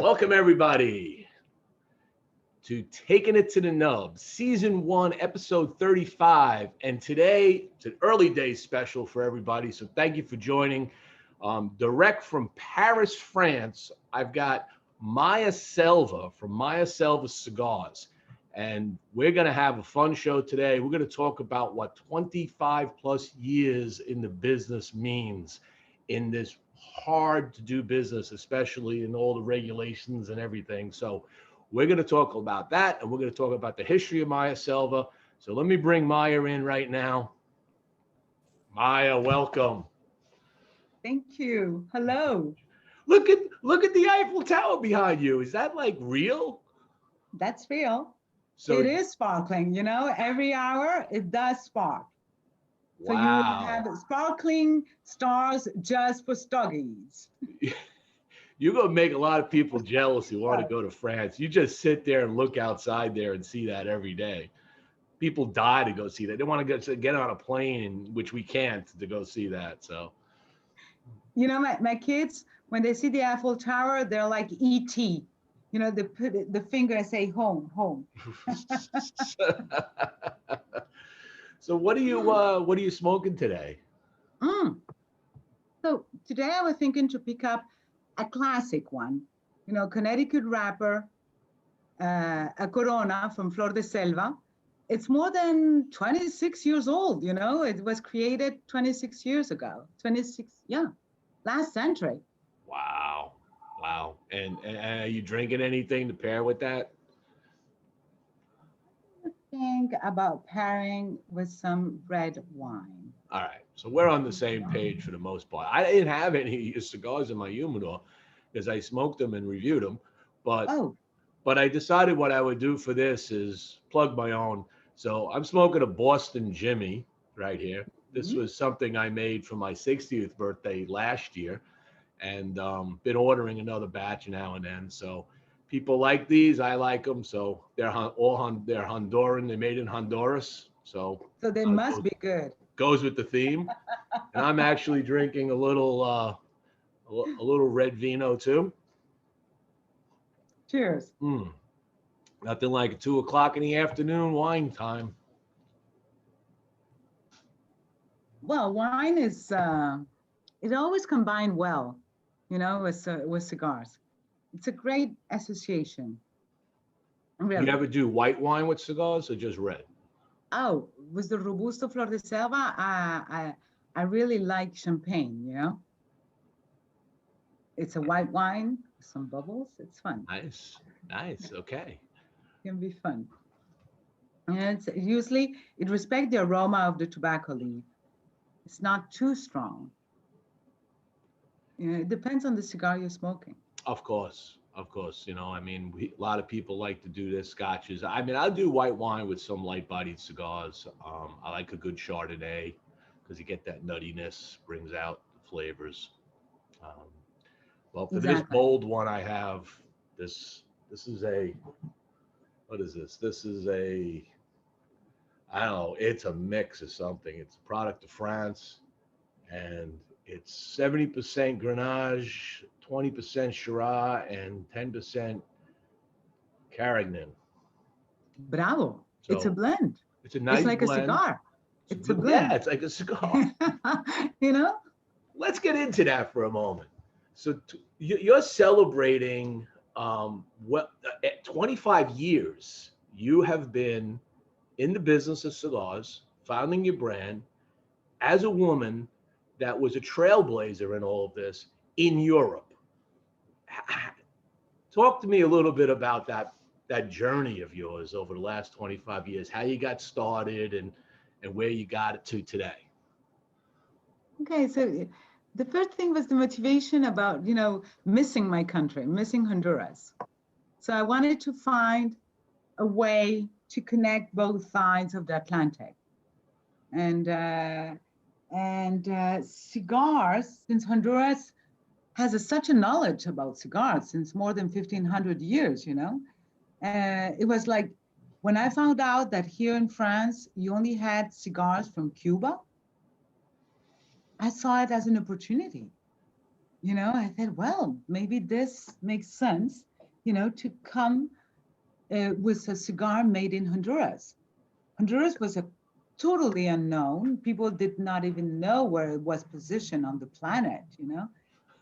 Welcome, everybody, to Taking It to the Nub, Season 1, Episode 35. And today, it's an early day special for everybody, so thank you for joining. Direct from Paris, France, I've got Maya Selva from Maya Selva Cigars. And we're going to have a fun show today. We're going to talk about what 25 plus years in the business means in this hard to do business, especially in all the regulations and everything. So we're going to talk about that, and we're going to talk about the history of Maya Selva. So let me bring Maya in right now. Maya, welcome. Thank you. Hello. Look at the Eiffel Tower behind you. Is that like real? That's real. So it is sparkling, every hour it does spark. So you will wow. have sparkling stars just for Stoggies. You're going to make a lot of people jealous who want to go to France. You just sit there and look outside there and see that every day. People die to go see that. They want to get on a plane, which we can't, to go see that. So, my kids, when they see the Eiffel Tower, they're like E.T. They put the finger and say, home, home. So what are you smoking today? So today I was thinking to pick up a classic one, Connecticut wrapper, a Corona from Flor de Selva. It's more than 26 years old, it was created 26 years ago, last century. Wow. And are you drinking anything to pair with that? Think about pairing with some red wine. All right, so we're on the same page for the most part. I didn't have any cigars in my humidor because I smoked them and reviewed them, but I decided what I would do for this is plug my own. So I'm smoking a Boston Jimmie right here. This was something I made for my 60th birthday last year, and been ordering another batch now and then. So people like these, I like them. So they're Honduran. They're made in Honduras. So they must be good. Goes with the theme. And I'm actually drinking a little red vino too. Cheers. Nothing like 2:00 in the afternoon wine time. Well, wine is it always combined well, with cigars. It's a great association. Really. You ever do white wine with cigars or just red? Oh, with the Robusto Flor de Selva, I really like champagne, It's a white wine, some bubbles. It's fun. Nice. Okay. It can be fun. And it respects the aroma of the tobacco leaf. It's not too strong. It depends on the cigar you're smoking. Of course. A lot of people like to do their scotches. I'll do white wine with some light-bodied cigars. I like a good Chardonnay because you get that nuttiness, brings out the flavors. Well, for this bold one, I have this. This is what is this? This is I don't know. It's a mix of something. It's a product of France, and it's 70% Grenache, 20% Shiraz, and 10% Carignan. Bravo. So it's a blend. It's a nice It's like blend. A cigar. It's a blend. Yeah, it's like a cigar. Let's get into that for a moment. So you're celebrating 25 years. You have been in the business of cigars, founding your brand as a woman that was a trailblazer in all of this in Europe. Talk to me a little bit about that journey of yours over the last 25 years, how you got started and where you got it to today. Okay, so the first thing was the motivation about, missing my country, missing Honduras. So I wanted to find a way to connect both sides of the Atlantic. And cigars, since Honduras has such a knowledge about cigars since more than 1,500 years, it was like when I found out that here in France, you only had cigars from Cuba, I saw it as an opportunity. I said, well, maybe this makes sense to come with a cigar made in Honduras. Honduras was a totally unknown. People did not even know where it was positioned on the planet.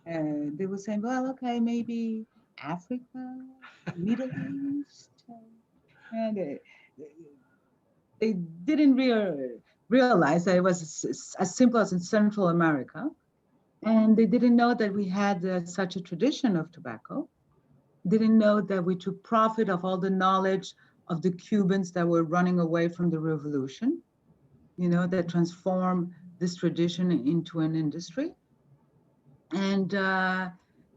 They were saying, well, okay, maybe Africa, Middle East. And they didn't realize that it was as simple as in Central America. And they didn't know that we had such a tradition of tobacco. Didn't know that we took profit of all the knowledge of the Cubans that were running away from the revolution, that transformed this tradition into an industry. And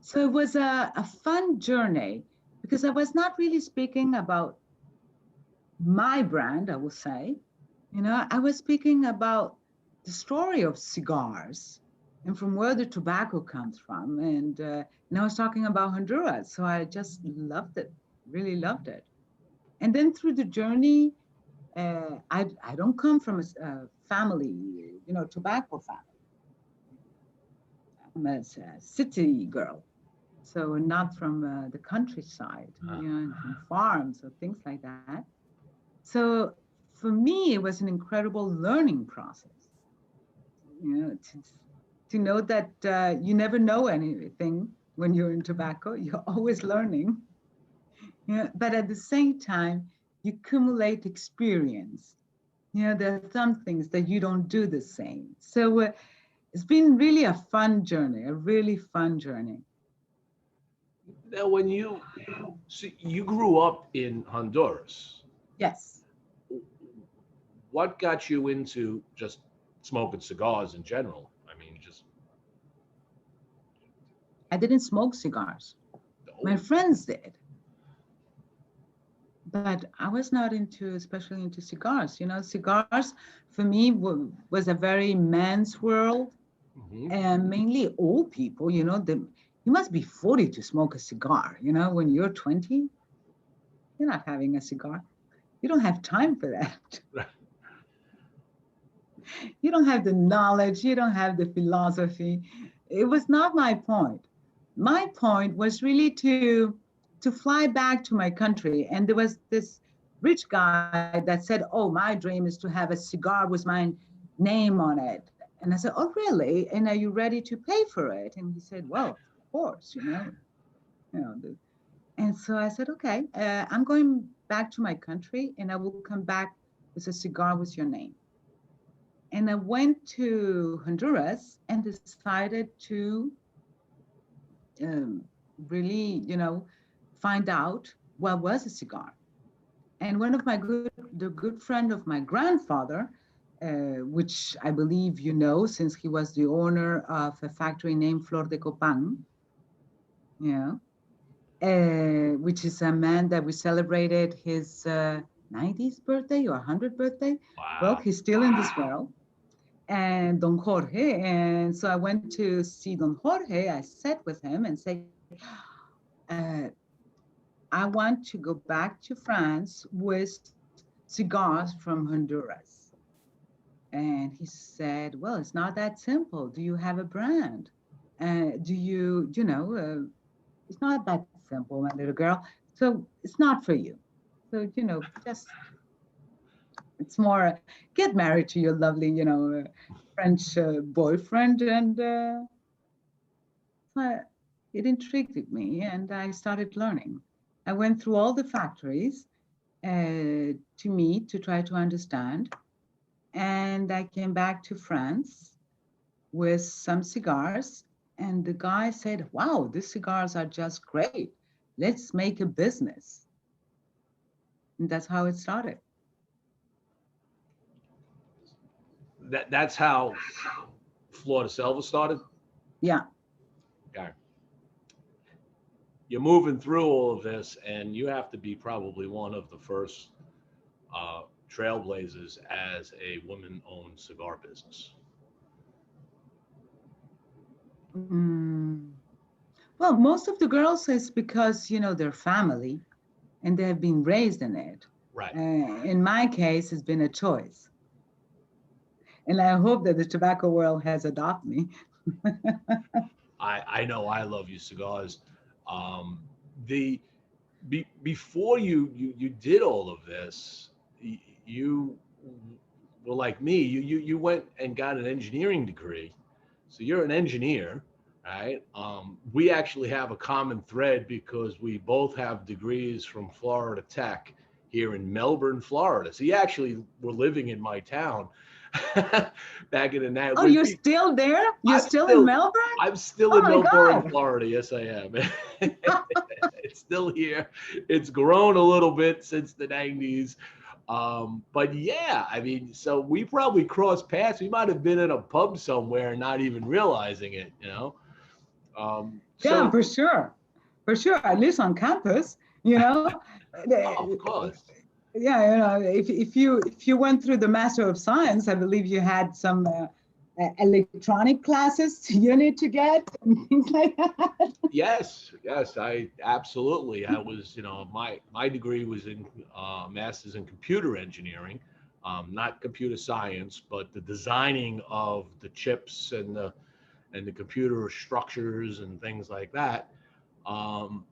so it was a fun journey because I was not really speaking about my brand, I would say. I was speaking about the story of cigars and from where the tobacco comes from. And I was talking about Honduras. So I just loved it, really loved it. And then through the journey, I don't come from a family, tobacco family. I'm a city girl, so not from the countryside, and from farms or things like that. So for me, it was an incredible learning process, to know that you never know anything when you're in tobacco. You're always learning, but at the same time, you accumulate experience. There are some things that you don't do the same. So it's been really a fun journey, a really fun journey. Now, when you grew up in Honduras, Yes. what got you into just smoking cigars in general? I mean, just I didn't smoke cigars. My friends did. But I was not especially into cigars. Cigars for me was a very man's world, and mainly old people. You must be 40 to smoke a cigar. When you're 20, you're not having a cigar. You don't have time for that. You don't have the knowledge. You don't have the philosophy. It was not my point. My point was really to fly back to my country. And there was this rich guy that said, oh, my dream is to have a cigar with my name on it. And I said, oh, really? And are you ready to pay for it? And he said, well, of course, And so I said, okay, I'm going back to my country and I will come back with a cigar with your name. And I went to Honduras and decided to really, find out what was a cigar. And one of the good friend of my grandfather, which I believe you know, since he was the owner of a factory named Flor de Copan, which is a man that we celebrated his 90th birthday or 100th birthday. wow. Well, he's still in this world. And Don Jorge. And so I went to see Don Jorge. I sat with him and said, I want to go back to France with cigars from Honduras. And he said, well, it's not that simple. Do you have a brand? Do you, it's not that simple, my little girl. So it's not for you. So, just, it's more get married to your lovely, French boyfriend. And it intrigued me and I started learning. I went through all the factories to meet, to try to understand. And I came back to France with some cigars. And the guy said, wow, these cigars are just great. Let's make a business. And that's how it started. That's how Flor de Selva started? Yeah. Okay. You're moving through all of this, and you have to be probably one of the first trailblazers as a woman-owned cigar business. Well, most of the girls is because, their family and they have been raised in it. Right. In my case, it's been a choice. And I hope that the tobacco world has adopted me. I know I love you cigars. The before you did all of this, you were like me. You went and got an engineering degree, so you're an engineer, right? We actually have a common thread because we both have degrees from Florida Tech here in Melbourne, Florida. So you actually were living in my town back in the night. Oh, you're still there? You're I'm still in Melbourne? I'm still Oh in my Melbourne, God. Florida. Yes, I am. It's still here. It's grown a little bit since the 90s. But yeah, I mean, so we probably crossed paths. We might have been in a pub somewhere and not even realizing it, you know? Yeah, So, for sure. For sure. At least on campus, you know. oh, of course. Yeah, if you went through the Master of Science, I believe you had some electronic classes you need to get and things like that. Yes, I absolutely. I was, my degree was in master's in computer engineering, not computer science, but the designing of the chips and the computer structures and things like that. Um,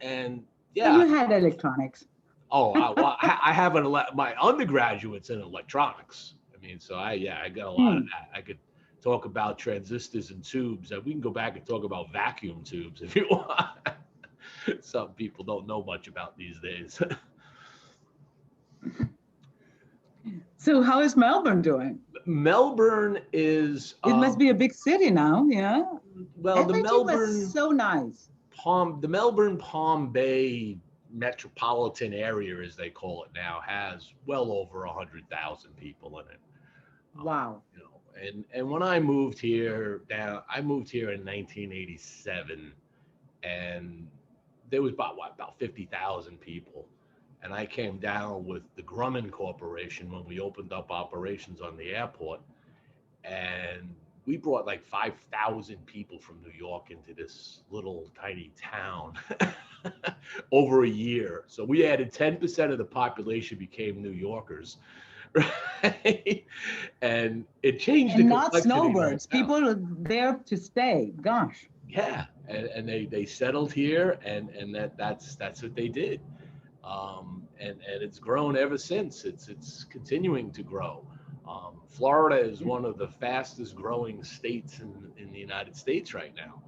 and But yeah, you had electronics. well, I have my undergraduate's in electronics. I mean, so I got a lot of Hmm. that. I could talk about transistors and tubes. We can go back and talk about vacuum tubes if you want. Some people don't know much about these days. So how is Melbourne doing? Melbourne is It must be a big city now, yeah? well, FIT was so nice. The Melbourne Palm Bay metropolitan area, as they call it now, has well over 100,000 people in it. Wow. And when I moved here I moved here in 1987, and there was about 50,000 people. And I came down with the Grumman Corporation when we opened up operations on the airport, and we brought like 5,000 people from New York into this little tiny town over a year. So we added 10% of the population became New Yorkers, right? And it changed the And not complexity of the snowbirds. town. People are there to stay. Gosh. Yeah, and they settled here, and that's what they did. And it's grown ever since. It's continuing to grow. Florida is one of the fastest growing states in the United States right now.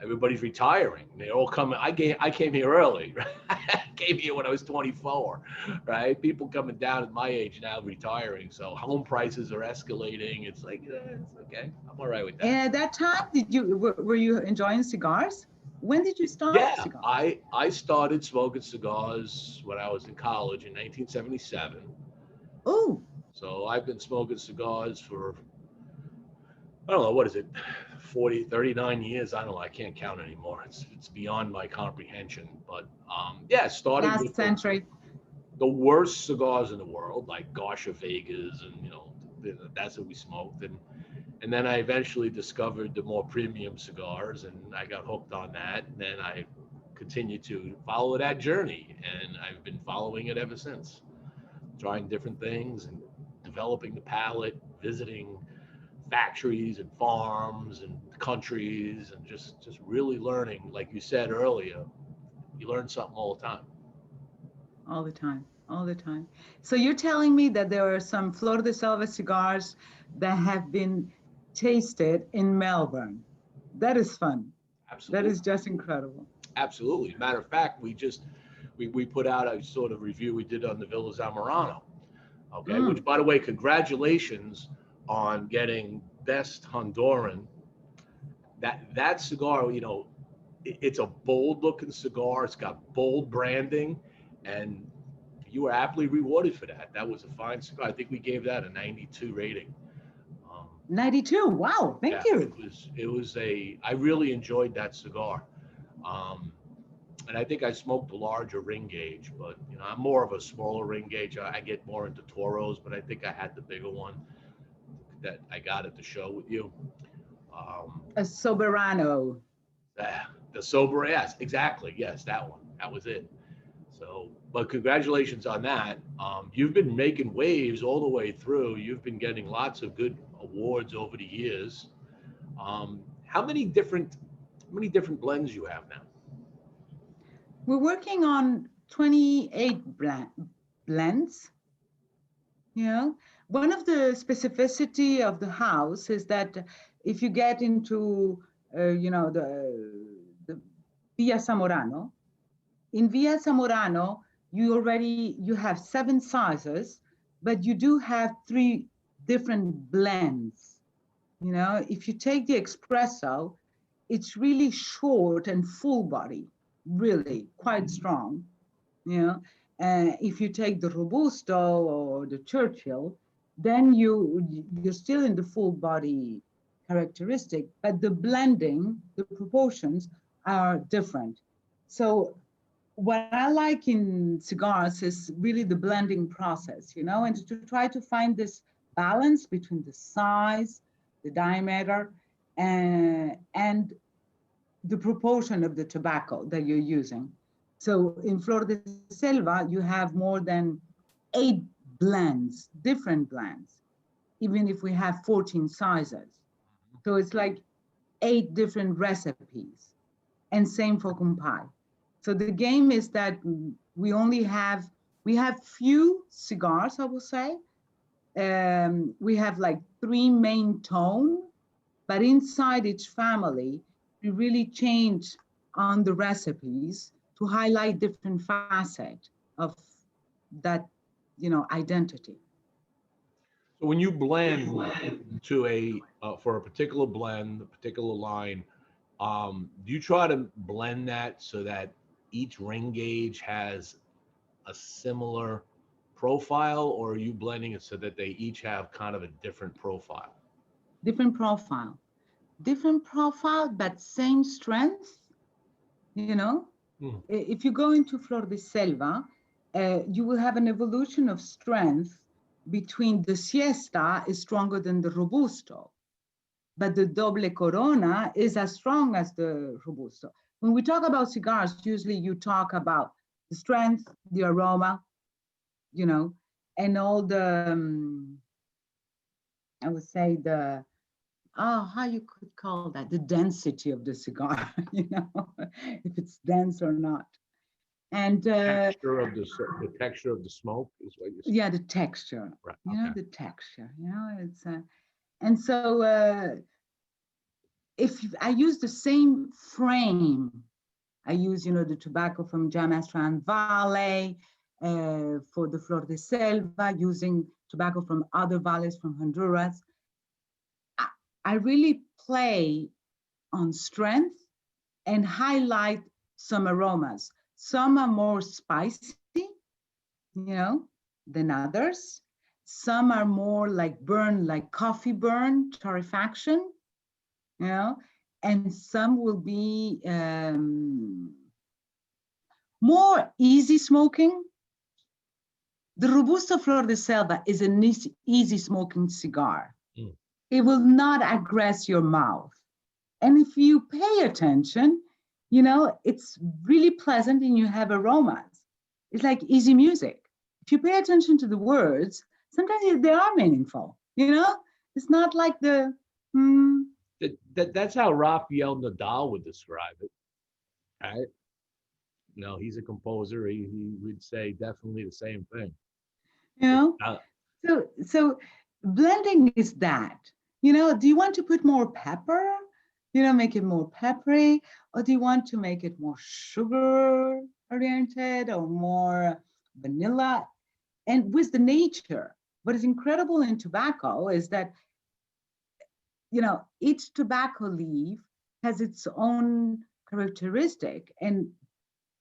Everybody's retiring. They all come. I came here early. Right? I came here when I was 24. Right? People coming down at my age now retiring. So home prices are escalating. It's like it's okay. I'm all right with that. And at that time, were you enjoying cigars? When did you start Yeah, cigars? I started smoking cigars when I was in college in 1977. Oh, So I've been smoking cigars for, I don't know, what is it, 40, 39 years? I don't know. I can't count anymore. It's beyond my comprehension. But yeah, started last with century. the worst cigars in the world, like Garcia Vegas, and that's what we smoked. And then I eventually discovered the more premium cigars, and I got hooked on that. And then I continued to follow that journey, and I've been following it ever since, trying different things and developing the palate, visiting factories and farms and countries, and just really learning. Like you said earlier, you learn something all the time. All the time, all the time. So you're telling me that there are some Flor de Selva cigars that have been tasted in Melbourne. That is fun. That Absolutely. is just incredible. Absolutely. Matter of fact, we put out a sort of review we did on the Villa Zamorano. Okay, which Mm. by the way, congratulations on getting best Honduran. That cigar, it's a bold looking cigar. It's got bold branding, and you were aptly rewarded for that. That was a fine cigar. I think we gave that a 92 rating. Um, 92. Wow. Thank yeah, you. I really enjoyed that cigar. Um, and I think I smoked a larger ring gauge, but I'm more of a smaller ring gauge. I get more into Toros, but I think I had the bigger one that I got at the show with you. Um, A Soberano. the sober, yes, exactly, yes, that one, that was it. So, but congratulations on that. You've been making waves all the way through. You've been getting lots of good awards over the years. How many different blends you have now? We're working on 28 blends. You know, one of the specificity of the house is that if you get into, the Villa Zamorano, in Villa Zamorano, you have 7 sizes, but you do have 3 different blends. You know, if you take the espresso, it's really short and full body, really quite strong. You know, if you take the Robusto or the Churchill, then you're still in the full body characteristic, but the blending, the proportions are different. So what I like in cigars is really the blending process, you know, and to try to find this balance between the size, the diameter, and the proportion of the tobacco that you're using. So in Flor de Selva, you have more than 8 blends, different blends, even if we have 14 sizes. So it's like 8 different recipes, and same for Kumpai. So the game is that we have few cigars, I will say. We have like 3 main tone, but inside each family, we really change on the recipes to highlight different facets of that, identity. So when you blend to for a particular blend, a particular line, do you try to blend that so that each ring gauge has a similar profile, or are you blending it so that they each have kind of a different profile? Different profile, different profile, but same strength, you know? Mm. If you go into Flor de Selva, you will have an evolution of strength between the Siesta is stronger than the Robusto, but the Doble Corona is as strong as the Robusto. When we talk about cigars, usually you talk about the strength, the aroma, and all the, I would say how you could call that, the density of the cigar, if it's dense or not. And The texture of the smoke is what you said. yeah, the texture, Right. Okay. the texture, it's, and so if I use the same frame, I use, the tobacco from Jamastran Valley, for the Flor de Selva, using tobacco from other valleys from Honduras. I really play on strength and highlight some aromas. Some are more spicy, than others. Some are more like burn, like coffee burn, torrefaction, and some will be more easy smoking. The Robusto Flor de Selva is an easy smoking cigar. Mm. It will not aggress your mouth. And if you pay attention, it's really pleasant and you have aromas. It's like easy music. If you pay attention to the words, sometimes they are meaningful, It's not like That's how Rafael Nadal would describe it, right? No, he's a composer. He would say definitely the same thing. Uh, So blending is that, do you want to put more pepper, make it more peppery, or do you want to make it more sugar oriented or more vanilla? And with the nature, what is incredible in tobacco is that, each tobacco leaf has its own characteristic, and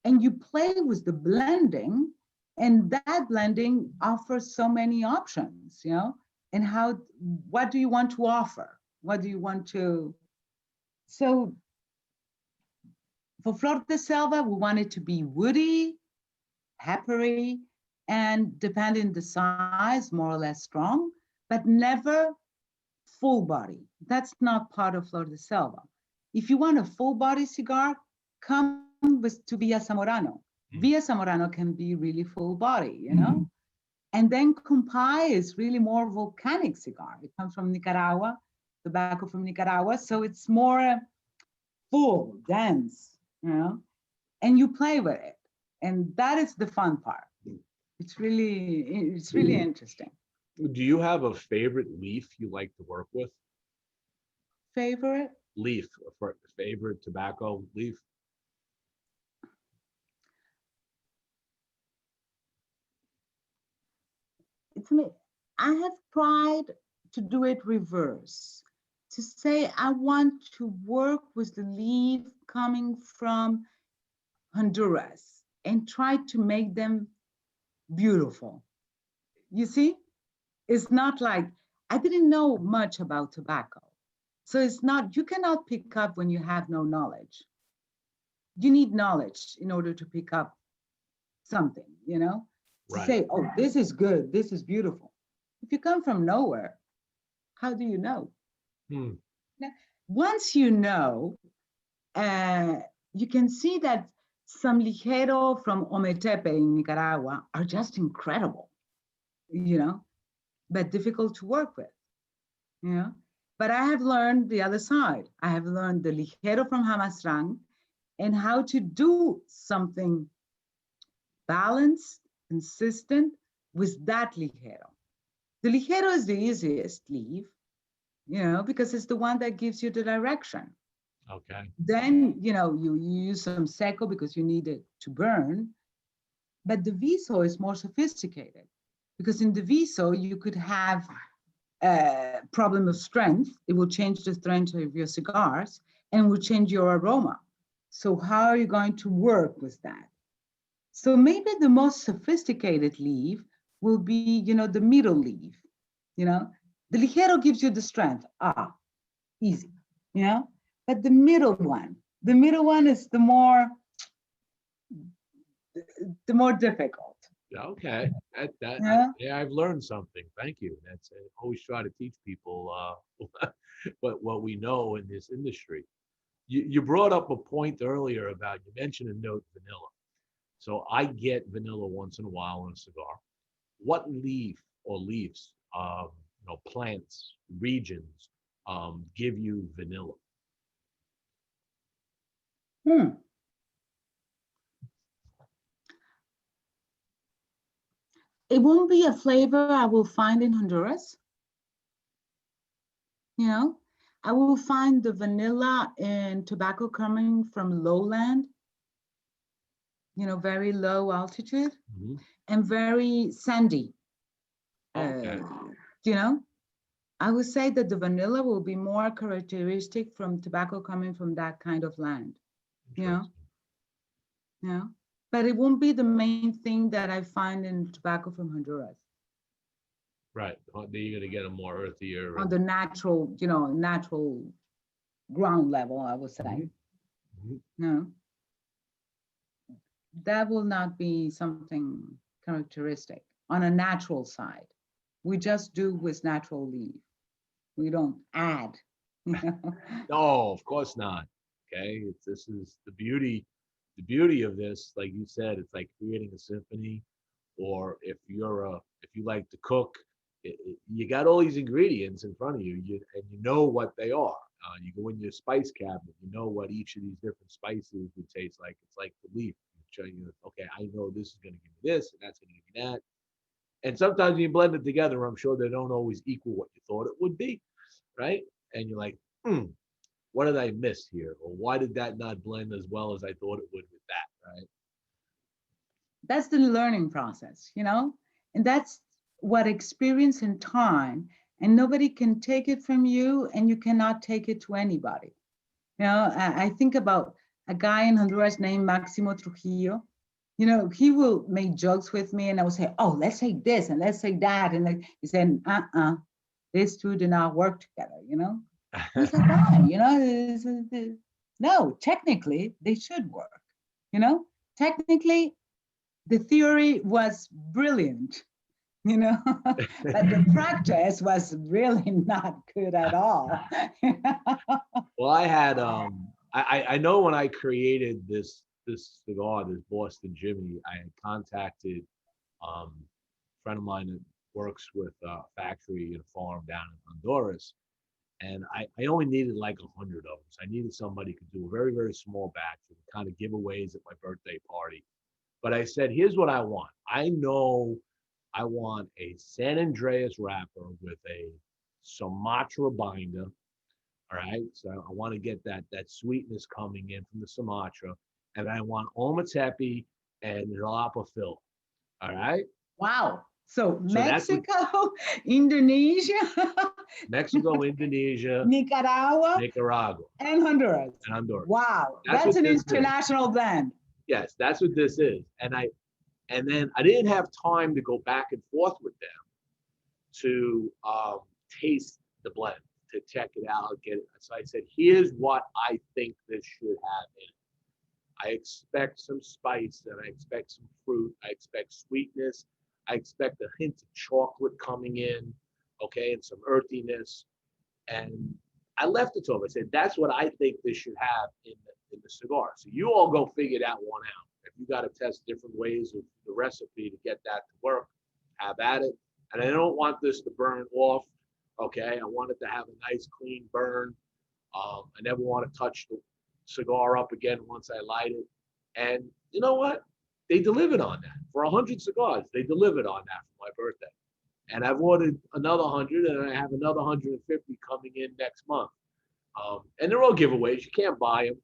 you play with the blending, and that blending offers so many options, and what do you want to offer? What do you want to, so for Flor de Selva, we want it to be woody, peppery, and depending the size, more or less strong, but never full body. That's not part of Flor de Selva. If you want a full body cigar, come to Villa Zamorano. Villa Zamorano can be really full body, And then Kumpai is really more volcanic cigar. It comes from Nicaragua, tobacco from Nicaragua. So it's more full, dense, And you play with it. And that is the fun part. It's really interesting. Do you have a favorite leaf you like to work with? Favorite? Leaf, for favorite tobacco leaf? It's me. I have tried to do it reverse. To say I want to work with the leaf coming from Honduras and try to make them beautiful. You see, it's not like I didn't know much about tobacco. So it's not, you cannot pick up when you have no knowledge. You need knowledge in order to pick up something, to Right. say, oh, this is good, this is beautiful. If you come from nowhere, how do you know? Hmm. Now, once you know, uh, you can see that some ligero from Ometepe in Nicaragua are just incredible, you know, but difficult to work with, you know. But I have learned the other side. I have learned the ligero from Hamastran and how to do something balanced, consistent with that ligero. The ligero is the easiest leaf, because it's the one that gives you the direction. Okay. Then, you use some seco because you need it to burn. But the viso is more sophisticated because in the viso, you could have a problem of strength. It will change the strength of your cigars and will change your aroma. So how are you going to work with that? So maybe the most sophisticated leaf will be, the middle leaf, you know. The ligero gives you the strength. Easy, you know. But the middle one is the more difficult. Yeah, okay. Yeah. Yeah, I've learned something. Thank you. That's I always try to teach people what we know in this industry. You brought up a point earlier about you mentioned a note vanilla. So I get vanilla once in a while in a cigar. What leaf or leaves, plants, regions, give you vanilla? Hmm. It won't be a flavor I will find in Honduras. You know, I will find the vanilla in tobacco coming from lowland, very low altitude Mhm. and very sandy. Uh, Okay, you know, I would say that the vanilla will be more characteristic from tobacco coming from that kind of land. You know, interesting. you know, but it won't be the main thing that I find in tobacco from Honduras Right. Then you're gonna get a more earthier on and the natural ground level. I would say Mhm, mhm. no, that will not be something characteristic on a natural side. We just do with natural leaf. We don't add. You know? No, of course not. Okay, this is the beauty. The beauty of this, like you said, it's like creating a symphony. Or if you like to cook, you got all these ingredients in front of you, and you know what they are. You go in your spice cabinet, you know what each of these different spices would taste like. It's like the leaf. Okay, I know this is going to give me this, and that's going to give me that. And sometimes when you blend it together, I'm sure they don't always equal what you thought it would be, right? And you're like, what did I miss here? Or why did that not blend as well as I thought it would with that, right? That's the learning process. And that's what experience and time, and nobody can take it from you, and you cannot take it to anybody. I think about a guy in Honduras named Maximo Trujillo. He will make jokes with me, and I will say, "Oh, let's say this and let's say that," and like, he said, these two do not work together." I said, "Why?" No, technically they should work. You know, technically the theory was brilliant, you know, but the practice was really not good at all. Well, I had I know when I created this cigar, this Boston Jimmie, I had contacted a friend of mine that works with a factory and a farm down in Honduras, and I only needed like 100 of them. So I needed somebody who could do a very very small batch of kind of giveaways at my birthday party. But I said, here's what I want. I know I want a San Andreas wrapper with a Sumatra binder. All right. So I want to get that sweetness coming in from the Sumatra. And I want Ometepe and Jalapa fill. All right. Wow. So So that's what Mexico, Indonesia, Mexico, Indonesia, Nicaragua, Nicaragua, and Honduras. and Honduras. Wow. That's That's what an this is. international blend. Yes, that's what this is. And then I didn't have time to go back and forth with them to taste the blend, to check it out, get it. So I said, here's what I think this should have in it. I expect some spice, and I expect some fruit. I expect sweetness. I expect a hint of chocolate coming in, okay, and some earthiness. And I left it to them. I said, that's what I think this should have in the cigar. So you all go figure that one out. If you got to test different ways of the recipe to get that to work, have at it. And I don't want this to burn off, okay? I want it to have a nice, clean burn. I never want to touch the cigar up again once I light it. And you know what? They delivered on that. For 100 cigars, they delivered on that for my birthday. And I've ordered another 100, and I have another 150 coming in next month. And they're all giveaways. You can't buy them.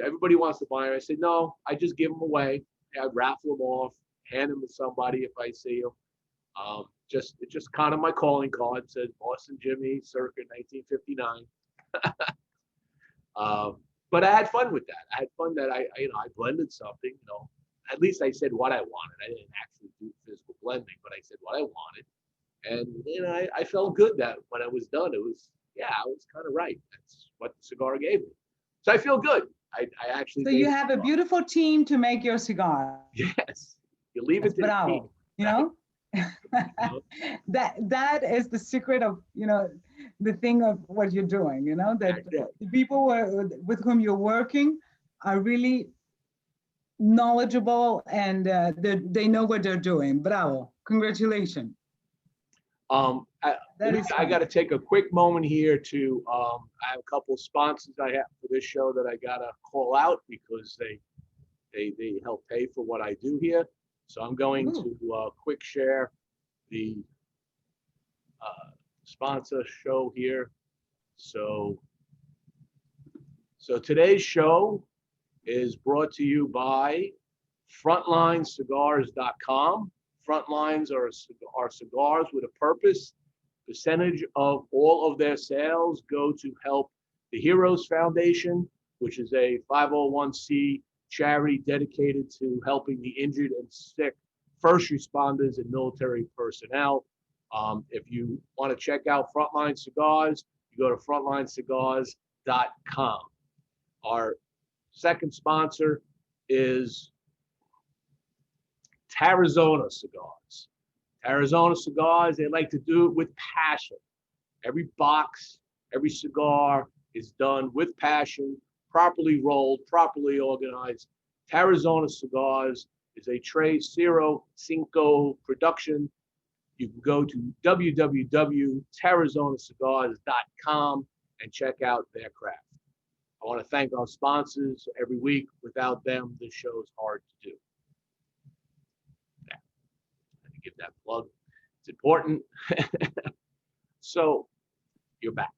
Everybody wants to buy them. I say, no, I just give them away. I raffle them off, hand them to somebody if I see them. It's just kind of my calling card. It says Boston Jimmie, circa 1959. But I had fun with that. I had fun that I blended something. At least I said what I wanted. I didn't actually do physical blending, but I said what I wanted. And I felt good that when I was done, I was kind of right. That's what the cigar gave me. So I feel good. I actually. So you have a beautiful team to make your cigar. Yes. You leave it to the team. You know? that is the secret of the thing of what you're doing, that the people with whom you're working are really knowledgeable, and they know what they're doing. Bravo. Congratulations. I got to take a quick moment here to I have a couple of sponsors I have for this show that I got to call out because they help pay for what I do here. So I'm going to quick share the sponsor show here. So today's show is brought to you by FrontlineCigars.com. Frontlines are cigars with a purpose. Percentage of all of their sales go to help the Heroes Foundation, which is a 501c charity dedicated to helping the injured and sick first responders and military personnel. If you want to check out Frontline Cigars, you go to frontlinecigars.com. Our second sponsor is Tarazona Cigars. Tarazona Cigars, they like to do it with passion. Every box, every cigar is done with passion, properly rolled, properly organized. Tarazona Cigars is a Tres Cero Cinco production. You can go to www.tarazonacigars.com and check out their craft. I want to thank our sponsors every week. Without them, this show is hard to do. Give that plug. It's important. So you're back.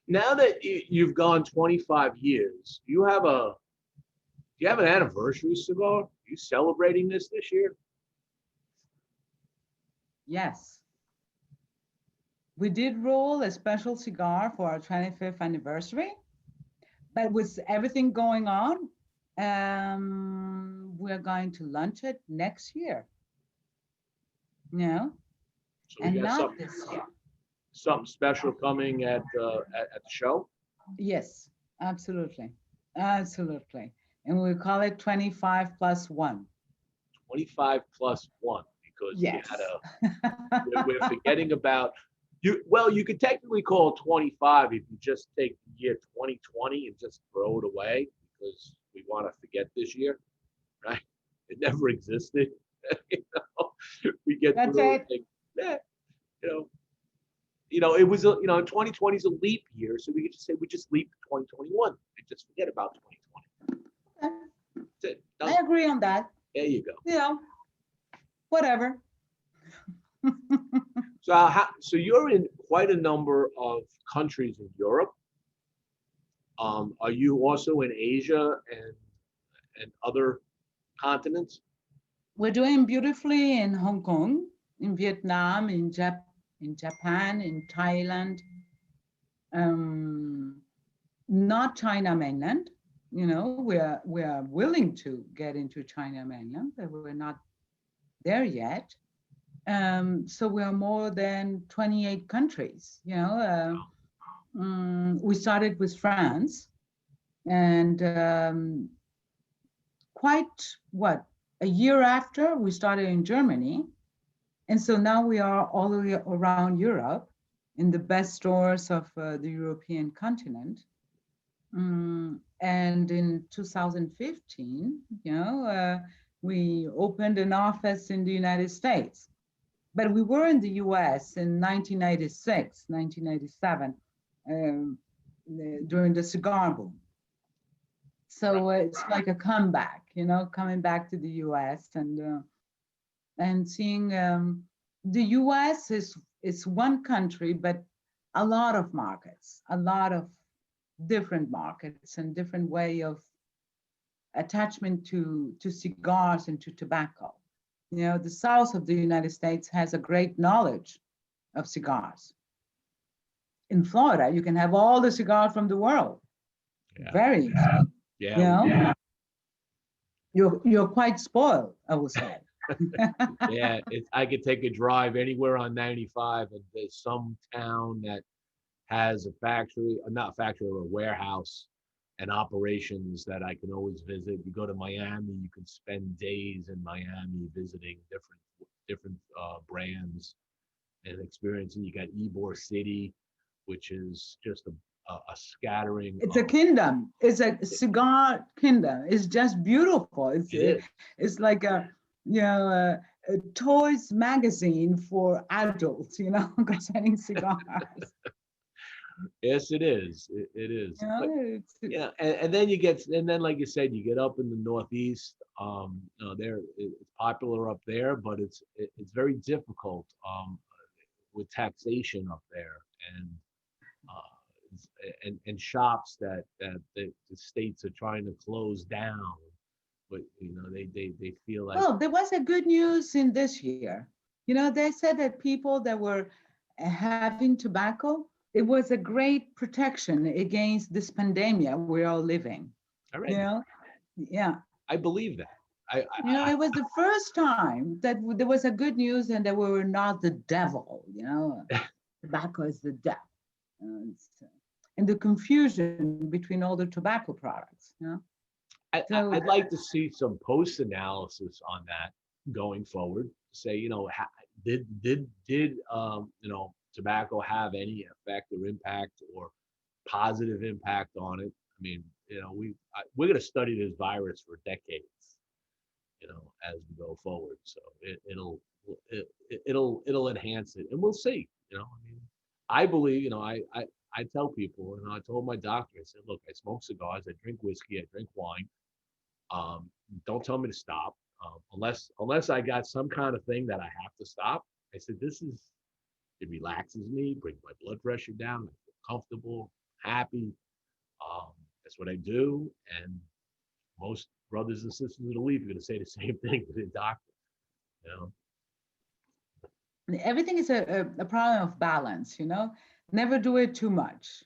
Now that you've gone 25 years, do you have an anniversary cigar? Are you celebrating this year? Yes. We did roll a special cigar for our 25th anniversary, but with everything going on, we're going to launch it next year. So and not this year. Something special coming at the show? Yes, absolutely. Absolutely. And we call it 25 plus 1. 25 plus 1, because yes. We're forgetting about you. Well, you could technically call it 25 if you just take the year 2020 and just throw it away, because we want to forget this year, right? It never existed. We get That's through it. and, it was 2020 is a leap year, so we could just say we just leap to 2021 and just forget about 2020. I agree on that. There you go. You know, whatever. So you're in quite a number of countries in Europe. Are you also in Asia and other continents? We're doing beautifully in Hong Kong, in Vietnam, in Japan, in Thailand. Not China mainland. You know, we are willing to get into China mainland, but we're not there yet. So we are more than 28 countries. You know, we started with France, and quite a year after we started in Germany, and so now we are all the way around Europe in the best stores of the European continent. And in 2015, you know, we opened an office in the United States. But we were in the US in 1996, 1997, during the cigar boom. So it's like a comeback, you know, coming back to the US and seeing the US is one country, but a lot of markets, a lot of different markets and different way of attachment to cigars and to tobacco. You know, the south of the United States has a great knowledge of cigars. In Florida, you can have all the cigars from the world. Yeah. Very easy. Yeah. You know? Yeah. You're quite spoiled, I would say. Yeah. I could take a drive anywhere on 95, and there's some town that has a factory, not a factory, or a warehouse and operations that I can always visit. You go to Miami, you can spend days in Miami visiting different brands and experiencing. You got Ybor City, which is just a scattering. It's a kingdom. It's a cigar kingdom. It's just beautiful. It's like a toys magazine for adults, you know, concerning cigars. Yes, it is. It is. You know, Yeah, and then like you said, you get up in the Northeast. It's popular up there, but it's very difficult with taxation up there, and shops that the states are trying to close down, but you know they feel like. Well, there was a good news in this year. You know, they said that people that were having tobacco, it was a great protection against this pandemic we're all living. Already. You know, yeah. I believe that. You know, it was the first time that there was a good news and that we were not the devil. You know, tobacco is the devil. And the confusion between all the tobacco products. You know, I'd like to see some post analysis on that going forward. Say, you know, did you know, tobacco have any effect or impact or positive impact on it? I mean, you know, we're going to study this virus for decades, you know, as we go forward. So it'll enhance it, and we'll see. You know, I mean, I believe, you know, I tell people, and I told my doctor, I said, look, I smoke cigars, I drink whiskey, I drink wine. Don't tell me to stop, unless I got some kind of thing that I have to stop. I said, it relaxes me, brings my blood pressure down, I feel comfortable, happy. That's what I do, and most brothers and sisters in the leaf are going to say the same thing to the doctor. You know, everything is a problem of balance. You know, never do it too much.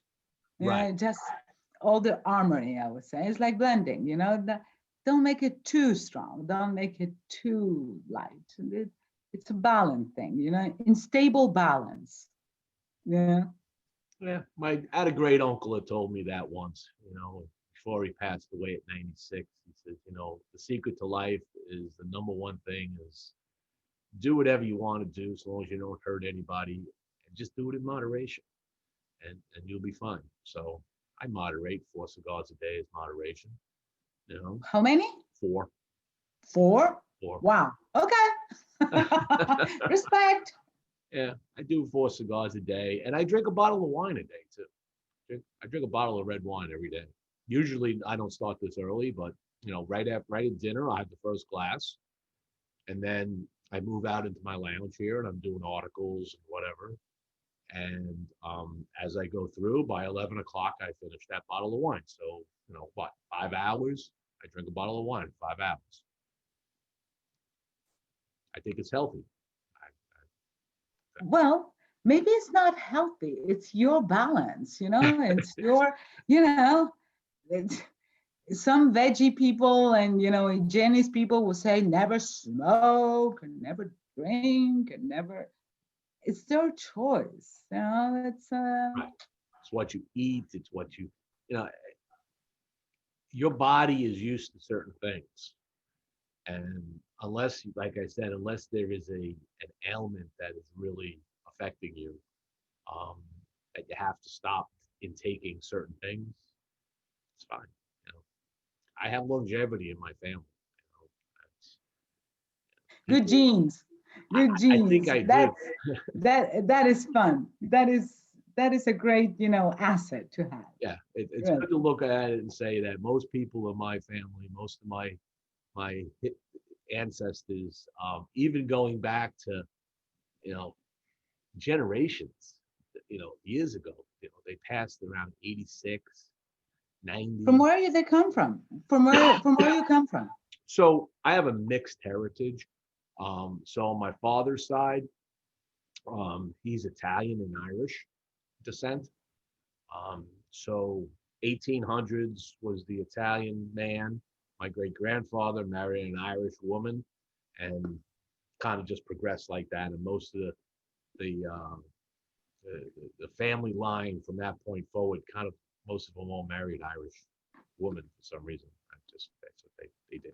You right. know, just all the harmony, I would say. It's like blending. You know, don't make it too strong. Don't make it too light. It's a balance thing. You know, unstable balance. Yeah. Yeah, I had a great uncle that told me that once, you know, before he passed away at 96. He says, you know, the secret to life is the number one thing is do whatever you want to do as long as you don't hurt anybody, and just do it in moderation, and you'll be fine. So I moderate. 4 cigars a day is moderation. You know. How many? 4. 4? 4. Wow. Okay. Respect. Yeah, I do 4 cigars a day, and I drink a bottle of wine a day too. I drink a bottle of red wine every day. Usually I don't start this early, but right at dinner, I have the first glass, and then I move out into my lounge here, and I'm doing articles and whatever. And as I go through, by 11 o'clock, I finish that bottle of wine. So, what, 5 hours? I drink a bottle of wine, 5 hours. I think it's healthy. Well, maybe it's not healthy. It's your balance, it's your, you know, it's, some veggie people and, hygienist people will say never smoke and never drink and never, it's their choice. It's, Right. It's what you eat. It's what you know, your body is used to certain things. And unless, like I said, unless there is an ailment that is really affecting you, um, that you have to stop in taking certain things, it's fine. You know, I have longevity in my family. That's, good people, genes, good I think genes. I do. That is fun. That is a great, asset to have. Yeah, it's Really. good to look at it and say that most people in my family, most of my ancestors, even going back to you know generations, years ago, they passed around 86, From 90. where they come from? From where you come from? So I have a mixed heritage. So on my father's side, he's Italian and Irish descent. So 1800s was the Italian man. My great grandfather married an Irish woman, and kind of just progressed like that. And most of the family line from that point forward, kind of most of them all married Irish women for some reason. That's what they did.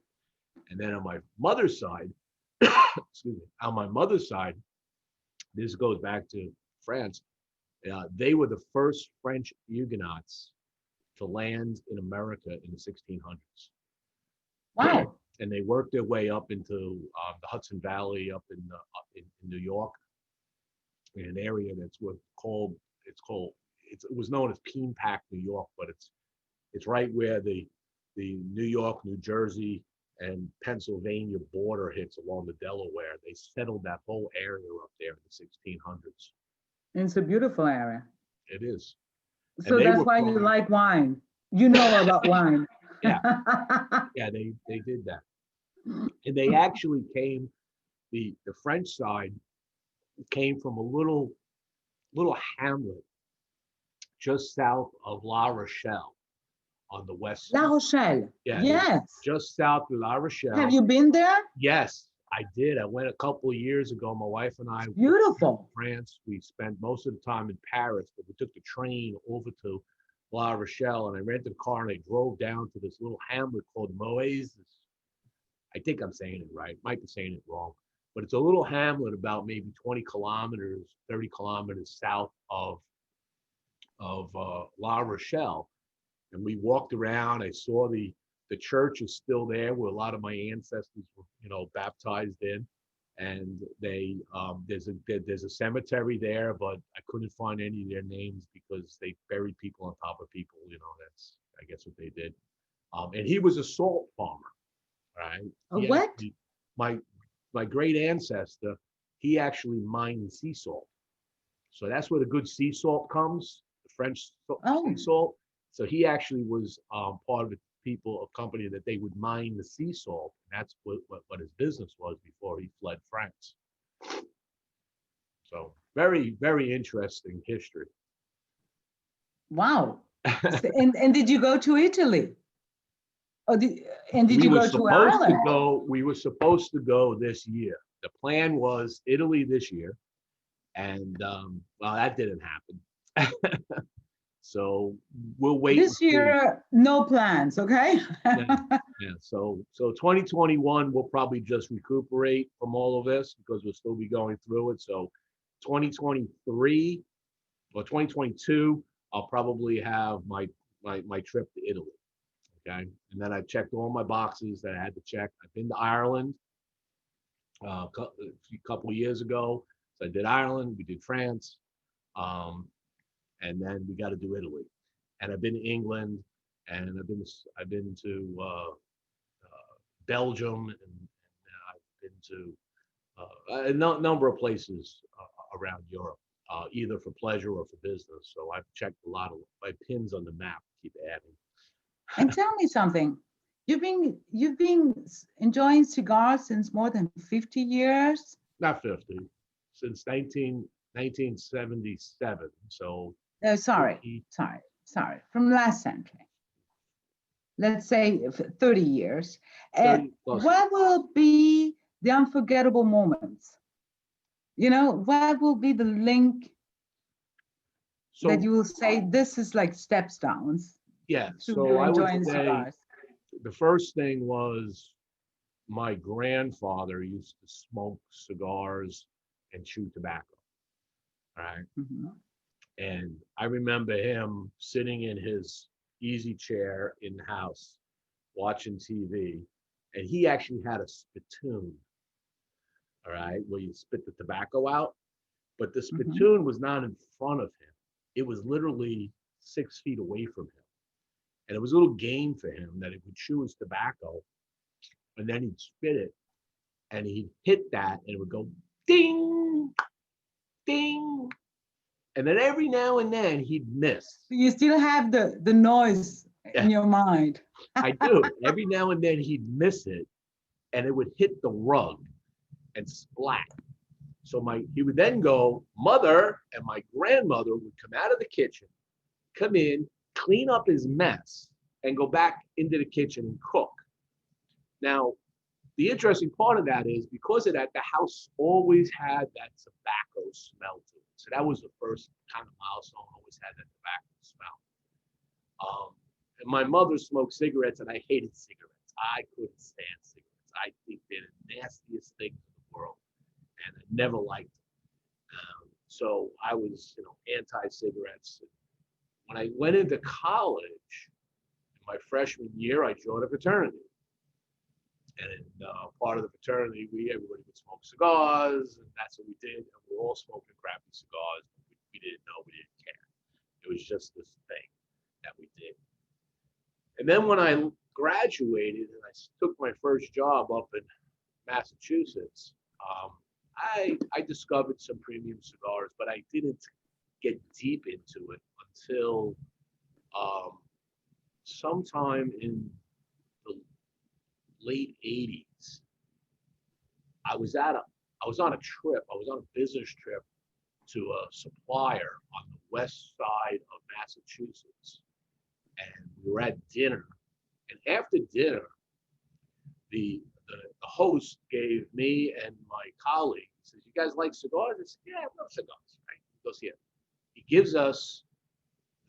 And then on my mother's side, excuse me, on my mother's side, this goes back to France. They were the first French Huguenots to land in America in the 1600s. Wow. And they worked their way up into the Hudson Valley, up in New York, in an area that's it was known as Peenpack, New York, but it's right where the New York, New Jersey, and Pennsylvania border hits along the Delaware. They settled that whole area up there in the 1600s. It's a beautiful area. It is. And So they that's were why you from, like wine. You know about wine. yeah, yeah, they did that. And they actually came, the French side came from a little hamlet just south of La Rochelle on the west. La Rochelle. Yeah, it was Yes. just south of La Have Rochelle. you been there? Yes, I did. I went a couple of years ago. My wife and I went to Beautiful. France. We spent most of the time in Paris, but we took the train over to La Rochelle, and I rented a car and I drove down to this little hamlet called Moes. I think I'm saying it right. Might be saying it wrong, but it's a little hamlet about maybe 20 kilometers, 30 kilometers south of La Rochelle. And we walked around. I saw the church is still there, where a lot of my ancestors were, baptized in. And there's a cemetery there, but I couldn't find any of their names because they buried people on top of people. That's, I guess, what they did. And he was a salt farmer, right? A what? My my great ancestor, he actually mined sea salt. So that's where the good sea salt comes, the French sea Oh, salt. So he actually was part of the people, a company that they would mine the sea salt. And that's what his business was before he fled France. So very, very interesting history. wow. And did you go to Italy? Oh, did We you were go to supposed to Ireland? go. We were supposed to go this year. The plan was Italy this year, and well, that didn't happen. So we'll wait and This see. year, no plans, okay? Yeah, yeah. So 2021, we'll probably just recuperate from all of this because we'll still be going through it. So 2023 or 2022, I'll probably have my trip to Italy. Okay, and then I checked all my boxes that I had to check. I've been to Ireland a couple of years ago. So I did Ireland, we did France, and then we got to do Italy. And I've been to England, and I've been to Belgium, and I've been to number of places around Europe, either for pleasure or for business. So I've checked a lot of my pins on the map. Keep adding. And tell me something. You've been enjoying cigars since more than 50 years? Not 50, since 1977. So Sorry, 50, sorry. From last century. Let's say 30 years. 30 plus. What will be the unforgettable moments? What will be the link that So you will say this is like stepstones yeah, to so you I would enjoying say cigars? the first thing was my grandfather used to smoke cigars and chew tobacco. All right. Mhm. And I remember him sitting in his easy chair in the house watching TV. And he actually had a spittoon, all right, where you spit the tobacco out. But the Mhm. spittoon was not in front of him, it was literally 6 feet away from him. And it was a little game for him that he would chew his tobacco and then he'd spit it and he'd hit that and it would go ding, ding. And then every now and then he'd miss. You still have the noise Yeah, in your mind. I do. Every now and then he'd miss it and it would hit the rug and splat. So he would then go, mother, and my grandmother would come out of the kitchen, come in, clean up his mess, and go back into the kitchen and cook. Now, the interesting part of that is because of that, the house always had that tobacco smell to it. So that was the first kind of milestone, always had that tobacco smell. And my mother smoked cigarettes, and I hated cigarettes. I couldn't stand cigarettes. I think they're the nastiest things in the world, and I never liked them. So I was, anti-cigarettes. When I went into college, in my freshman year, I joined a fraternity. And part of the fraternity, everybody would smoke cigars, and that's what we did. And we were all smoking crappy cigars. We didn't know, we didn't care. It was just this thing that we did. And then when I graduated and I took my first job up in Massachusetts, I discovered some premium cigars, but I didn't get deep into it until sometime in the late 80s. I was on a trip. I was on a business trip to a supplier on the west side of Massachusetts, and we were at dinner. And after dinner, the host gave me and my colleague, he says, "You guys like cigars?" I said, "Yeah, I love cigars." Right? He goes, "Yeah." He gives us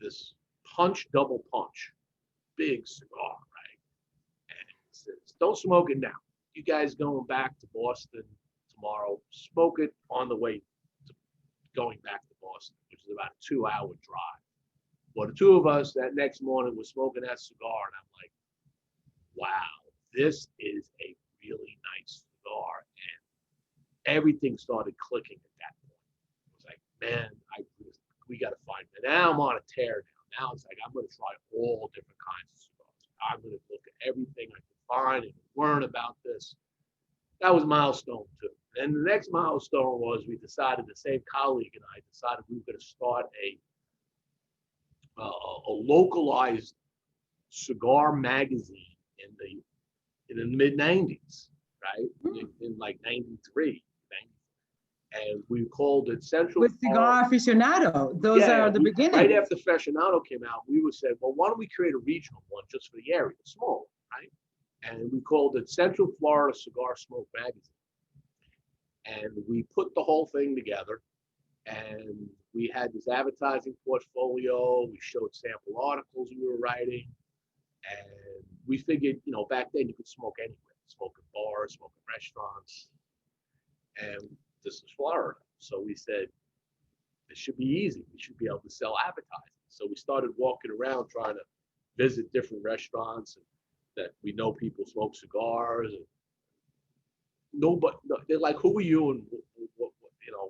this double punch, big cigar, right? And he says, "Don't smoke it now. You guys going back to Boston tomorrow, smoke it on the way to going back to Boston," which is about a 2-hour drive. Well, the two of us that next morning were smoking that cigar, and I'm like, wow, this is a really nice cigar. And everything started clicking at that point. It was like, man, we got to find it. Now I'm on a tear now. Now it's like, I'm going to try all different kinds of cigars. I'm going to look at everything I can find and learn about this. That was milestone 2. And the next milestone was the same colleague and I decided we were going to start a localized cigar magazine in the mid 90s, right? In like 93, and we called it Central With Cigar Aficionado, those are the beginnings. Right after Aficionado came out, we would say, well, why don't we create a regional one just for the area, small, right? And we called it Central Florida Cigar Smoke Magazine. And we put the whole thing together, and we had this advertising portfolio. We showed sample articles we were writing, and we figured, back then you could smoke anywhere, smoke in bars, smoke in restaurants, and this is Florida. So we said, this should be easy. We should be able to sell advertising. So we started walking around trying to visit different restaurants and that we know people smoke cigars. And they're like, who are you? And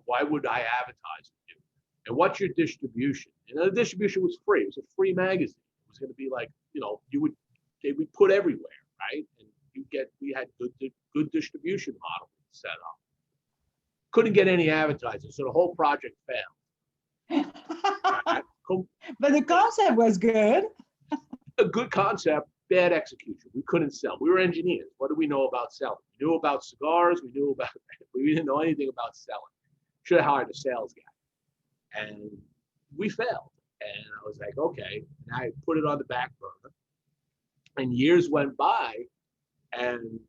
why would I advertise with you? And what's your distribution? The distribution was free. It was a free magazine. It was going to be like, they would put everywhere, right? And we had good distribution model set up. Couldn't get any advertising, so the whole project failed. But the concept was good. A good concept, bad execution. We couldn't sell. We were engineers. What do we know about selling? We knew about cigars. We didn't know anything about selling. Should have hired a sales guy. And we failed. And I was like, okay. And I put it on the back burner. And years went by, and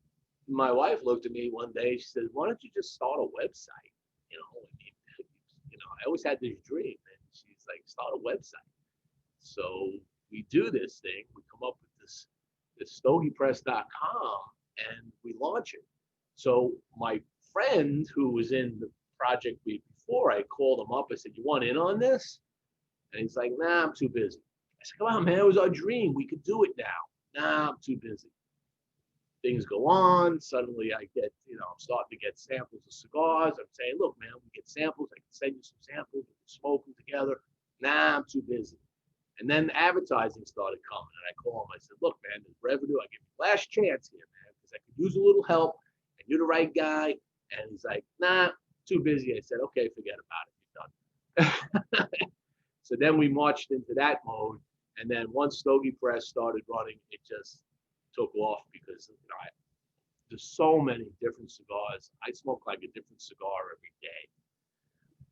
my wife looked at me one day. She said, why don't you just start a website? I always had this dream. And she's like, start a website. So we do this thing. We come up with this StogiePress.com, and we launch it. So my friend who was in the project before, I called him up. I said, you want in on this? And he's like, nah, I'm too busy. I said, come on, man, it was our dream. We could do it now. Nah, I'm too busy. Things go on. Suddenly I get, I'm starting to get samples of cigars. I'm saying, look, man, we get samples. I can send you some samples. We can smoke them together. Nah, I'm too busy. And then advertising started coming. And I call him. I said, look, man, there's revenue. I give you last chance here, man, because I could use a little help. And you're the right guy. And he's like, nah, too busy. I said, okay, forget about it. You're done. So then we marched into that mode. And then once Stogie Press started running, it just took off because there's so many different cigars. I smoke like a different cigar every day,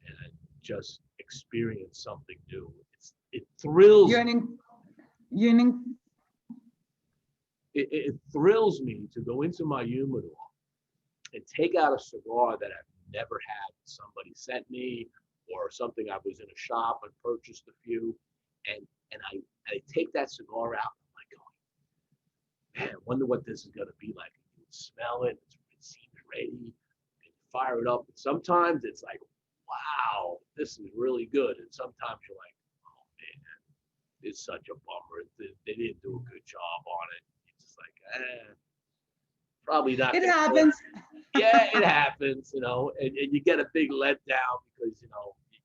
and I just experience something new. It thrills. It thrills me to go into my humidor and take out a cigar that I've never had. Somebody sent me, or something I was in a shop and purchased a few, and I take that cigar out. Man, I wonder what this is going to be like. You can smell it. It seems ready. And fire it up. And sometimes it's like, wow, this is really good. And sometimes you're like, oh, man, it's such a bummer. They didn't do a good job on it. It's just like, probably not. It happens. Yeah, it happens, and you get a big letdown because,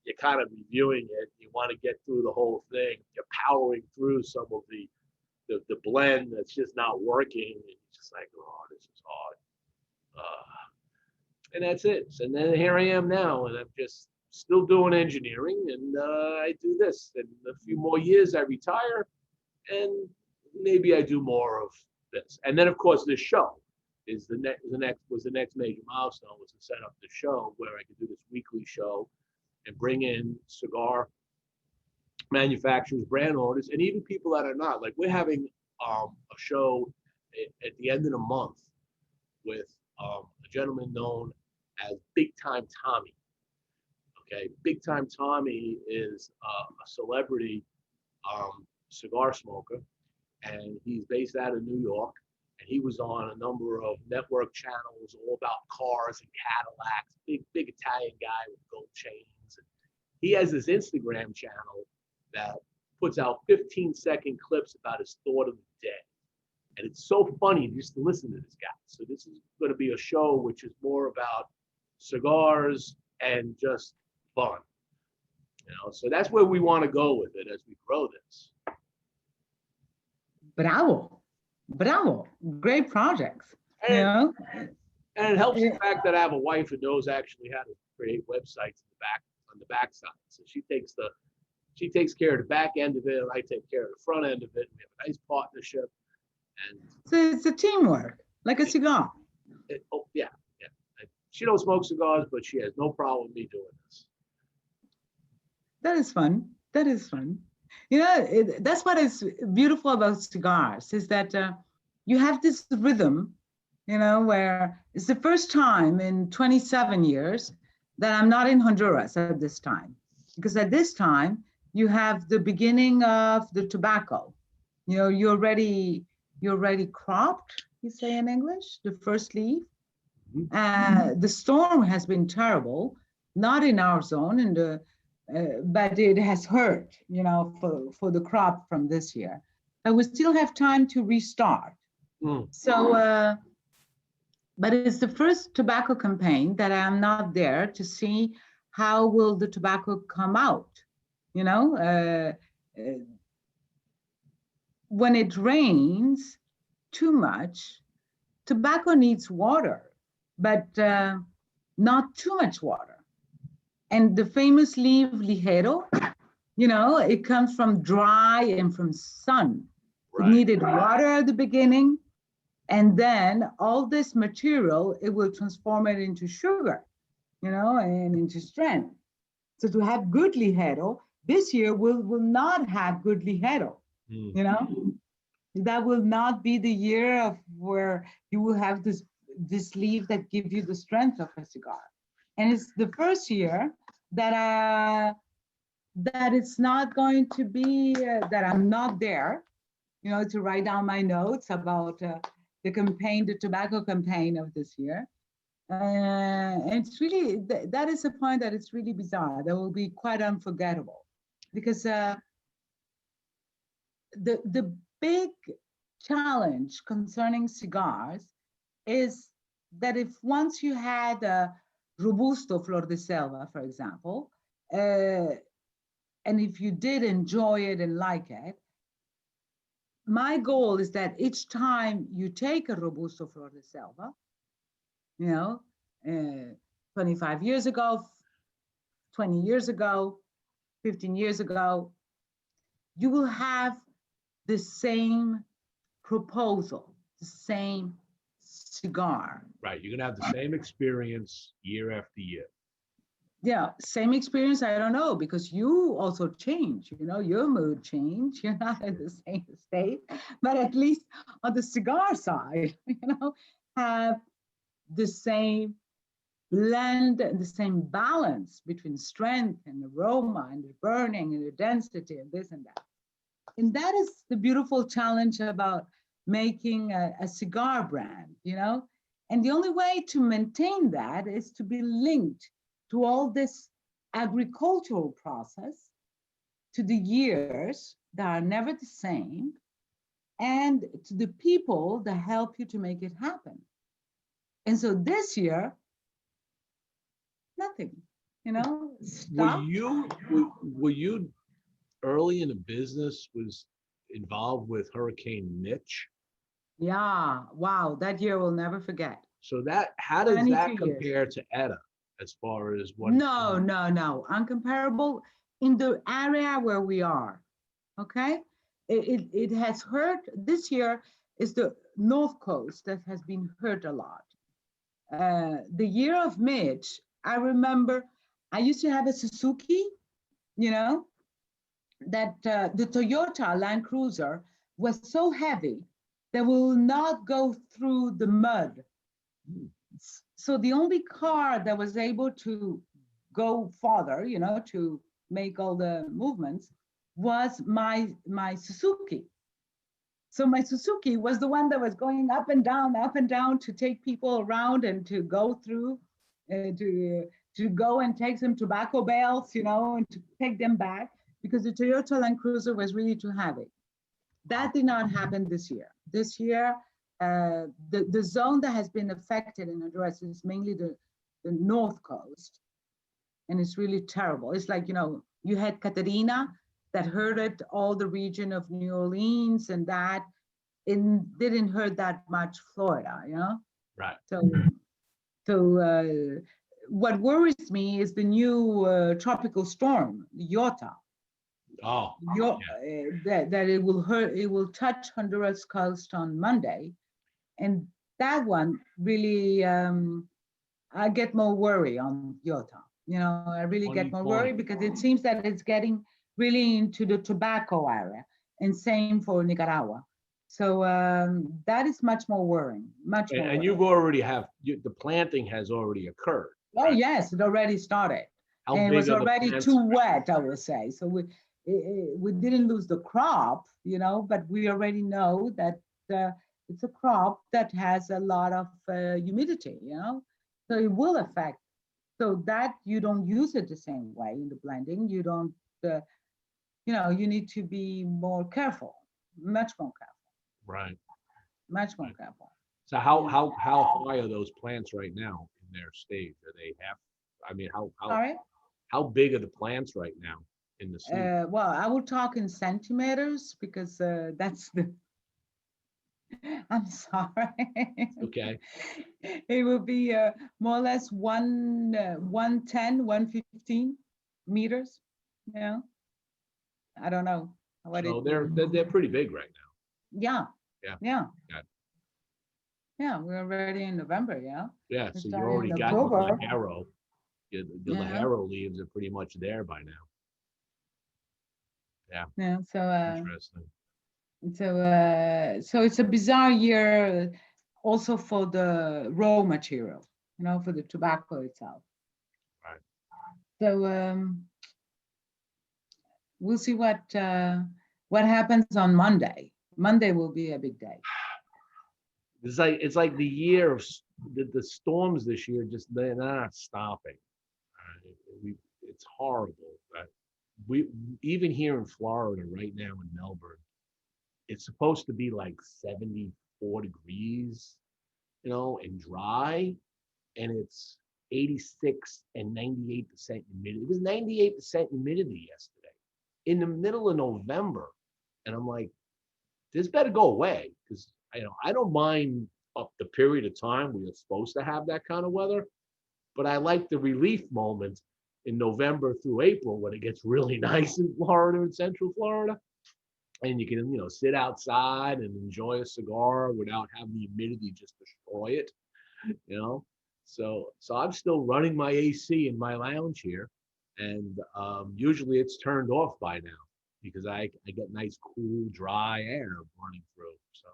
you're kind of reviewing it. You want to get through the whole thing. You're powering through some of the blend that's just not working, and you're just like, oh, this is hard. And that's it. And then here I am now, and I'm just still doing engineering, and I do this. And a few more years, I retire, and maybe I do more of this. And then, of course, this show is the next major milestone, was to set up the show where I could do this weekly show and bring in cigar manufacturers, brand owners, and even people that are not. Like, we're having a show at the end of the month with a gentleman known as Big Time Tommy. Okay, Big Time Tommy is a celebrity cigar smoker, and he's based out of New York. And he was on a number of network channels all about cars and Cadillacs. Big Italian guy with gold chains. And he has this Instagram channel that puts out 15-second clips about his thought of the day. And it's so funny just to listen to this guy. So this is going to be a show which is more about cigars and just fun. So that's where we want to go with it as we grow this. Bravo. Great projects. And it helps the fact that I have a wife who knows actually how to create websites on the back side. So she takes care of the back end of it, and I take care of the front end of it. We have a nice partnership. And so it's a teamwork, like a cigar. Yeah. She don't smoke cigars, but she has no problem with me doing this. That is fun. That's what is beautiful about cigars, is that you have this rhythm, where it's the first time in 27 years that I'm not in Honduras at this time. Because at this time, you have the beginning of the tobacco. You're already cropped, you say in English, the first leaf. The storm has been terrible, not in our zone, but it has hurt, for the crop from this year. But we still have time to restart. So, but it's the first tobacco campaign that I'm not there to see how will the tobacco come out. when it rains too much, tobacco needs water, but not too much water. And the famous leaf ligero, it comes from dry and from sun. It Right. needed water at the beginning, and then all this material, it will transform it into sugar, and into strength. So to have good ligero, this year will not have good ligero, Mm. you know? That will not be the year of where you will have this leaf that gives you the strength of a cigar. And it's the first year that that it's not going to be that I'm not there, to write down my notes about the campaign, the tobacco campaign of this year. It's really that is a point that it's really bizarre. That will be quite unforgettable, because the big challenge concerning cigars is that if once you had a Robusto Flor de Selva, for example, and if you did enjoy it and like it, my goal is that each time you take a Robusto Flor de Selva, you know, 25 years ago, 20 years ago, 15 years ago, you will have the same proposal, the same cigar. Right. You're gonna have the same experience year after year. Yeah, same experience, I don't know, because you also change, your mood change. You're not in the same state, but at least on the cigar side, have the same blend and the same balance between strength and aroma and the burning and the density and this and that. And that is the beautiful challenge about making a cigar brand, And the only way to maintain that is to be linked to all this agricultural process, to the years that are never the same, and to the people that help you to make it happen. And so this year, nothing, stopped. Were you early in the business was involved with Hurricane Mitch? Yeah, wow, that year we'll never forget. So how does that 22 years. compare to ETA as far as what? No, uncomparable in the area where we are. Okay, it has hurt. This year is the North Coast that has been hurt a lot. The year of Mitch, I remember I used to have a Suzuki, that the Toyota Land Cruiser was so heavy that will not go through the mud. So the only car that was able to go farther, to make all the movements, was my Suzuki. So my Suzuki was the one that was going up and down to take people around and to go through, to go and take some tobacco bales, and to take them back, because the Toyota Land Cruiser was really too heavy. That did not happen this year. This year, the zone that has been affected in Honduras is mainly the North Coast. And it's really terrible. It's like, you had Caterina that hurted all the region of New Orleans, and that didn't hurt that much Florida, Right. So what worries me is the new tropical storm, Iota. Oh, That it will touch Honduras coast on Monday. And that one really, I get more worry on Iota. I really get more worry because it seems that it's getting really into the tobacco area, and same for Nicaragua. So that is much more worrying, much more. And you've already the planting has already occurred. Oh, right? Yes, it already started. And it was already too wet, I would say. So we didn't lose the crop, but we already know that it's a crop that has a lot of humidity, so it will affect. So that you don't use it the same way in the blending. You don't, you need to be more careful, much more careful. Right. Much more careful. So how high are those plants right now in their stage? Are they how big are the plants right now? in the season? Well, I will talk in centimeters because that's the. I'm sorry. Okay. It will be more or less 110, 115 meters. You know, I don't know what it So will. they're pretty big right now. Yeah, Yeah. yeah, Yeah. yeah. We're already in November. Yeah, Yeah. we So you started already in got the October. Lajero. The Yeah, Lajero leaves are pretty much there by now. Yeah. yeah. Interesting. So it's a bizarre year, also for the raw material. For the tobacco itself. Right. So we'll see what happens on Monday. Monday will be a big day. It's like the year of the storms this year. Just they're not stopping. It's horrible. We even here in Florida right now in Melbourne, it's supposed to be like 74 degrees, and dry, and it's 86 and 98% humidity. It was 98% humidity yesterday in the middle of November. And I'm like, this better go away because I don't mind up the period of time we are supposed to have that kind of weather, but I like the relief moments in November through April when it gets really nice in Florida and Central Florida, and you can sit outside and enjoy a cigar without having the humidity just destroy it. you know. So I'm still running my AC in my lounge here, and usually it's turned off by now because I get nice cool dry air running through. So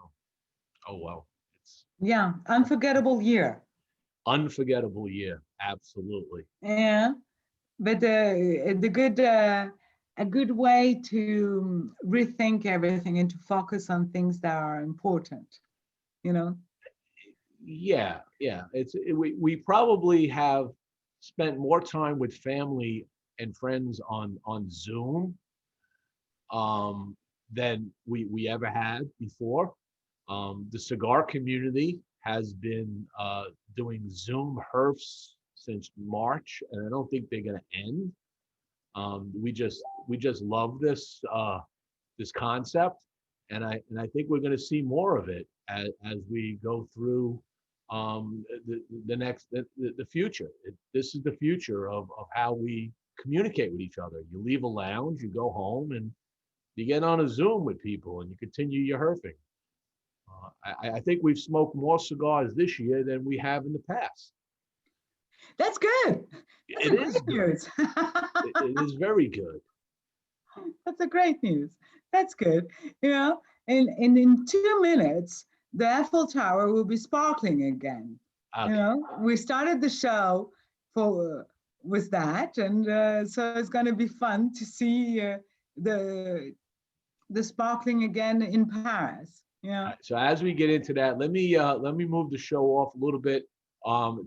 oh well, it's Yeah, unforgettable year. unforgettable year, absolutely. Yeah, but the good a good way to rethink everything and to focus on things that are important. You know. Yeah. We probably have spent more time with family and friends on Zoom than we ever had before. The cigar community has been doing Zoom herfs since March, and I don't think they're going to end. We just love this concept, and I think we're going to see more of it as we go through the future. This is the future of how we communicate with each other. You leave a lounge, you go home, and you get on a Zoom with people, and you continue your herfing. I think we've smoked more cigars this year than we have in the past. That's good. That's It a is great good. news. It is very good. That's a great news. That's good. And in 2 minutes, the Eiffel Tower will be sparkling again. Okay. We started the show for with that, and so it's going to be fun to see the the sparkling again in Paris. Yeah. So as we get into that, let me move the show off a little bit.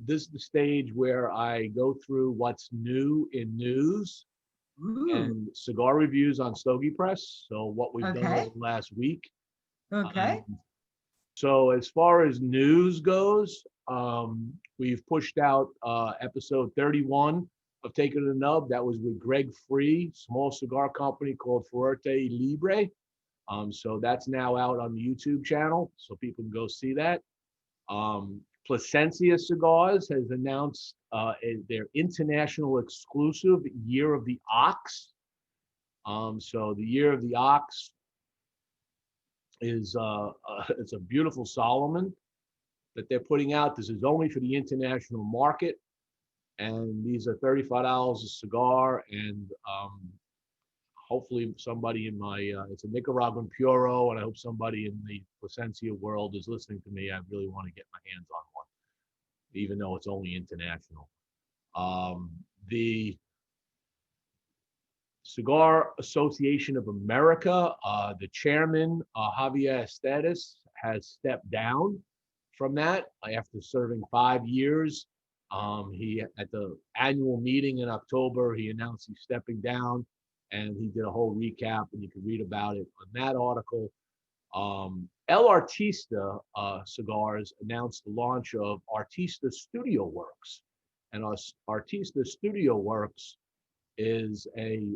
This is the stage where I go through what's new in news Ooh. and cigar reviews on Stogie Press. So what we've done over Okay. the last week. Okay. Um, so as far as news goes, we've pushed out episode 31 of Taking the Nub. That was with Greg Free, small cigar company called Fuerte Libre. So that's now out on the YouTube channel, so people can go see that. Placencia Cigars has announced their international exclusive Year of the Ox. So the Year of the Ox is it's a beautiful Solomon that they're putting out. This is only for the international market, and these are $35 a cigar. And hopefully somebody in my it's a Nicaraguan Puro, and I hope somebody in the Placencia world is listening to me. I really want to get my hands on one, even though it's only international. The Cigar Association of America, the chairman, Javier Estedes, has stepped down from that after serving 5 years. He at the annual meeting in October, he announced he's stepping down, and he did a whole recap, and you can read about it on that article. El Artista Cigars announced the launch of Artista Studio Works, and Artista Studio Works is a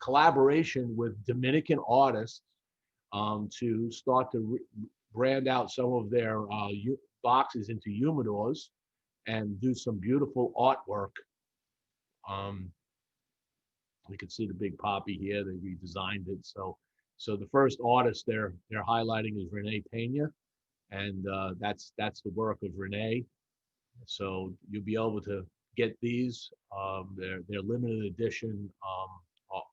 collaboration with Dominican artists to start to brand out some of their boxes into humidors and do some beautiful artwork. Um, you can see the big poppy here. They redesigned it. So the first artist they're highlighting is Renee Pena, and that's the work of Renee. So you'll be able to get these. They're limited edition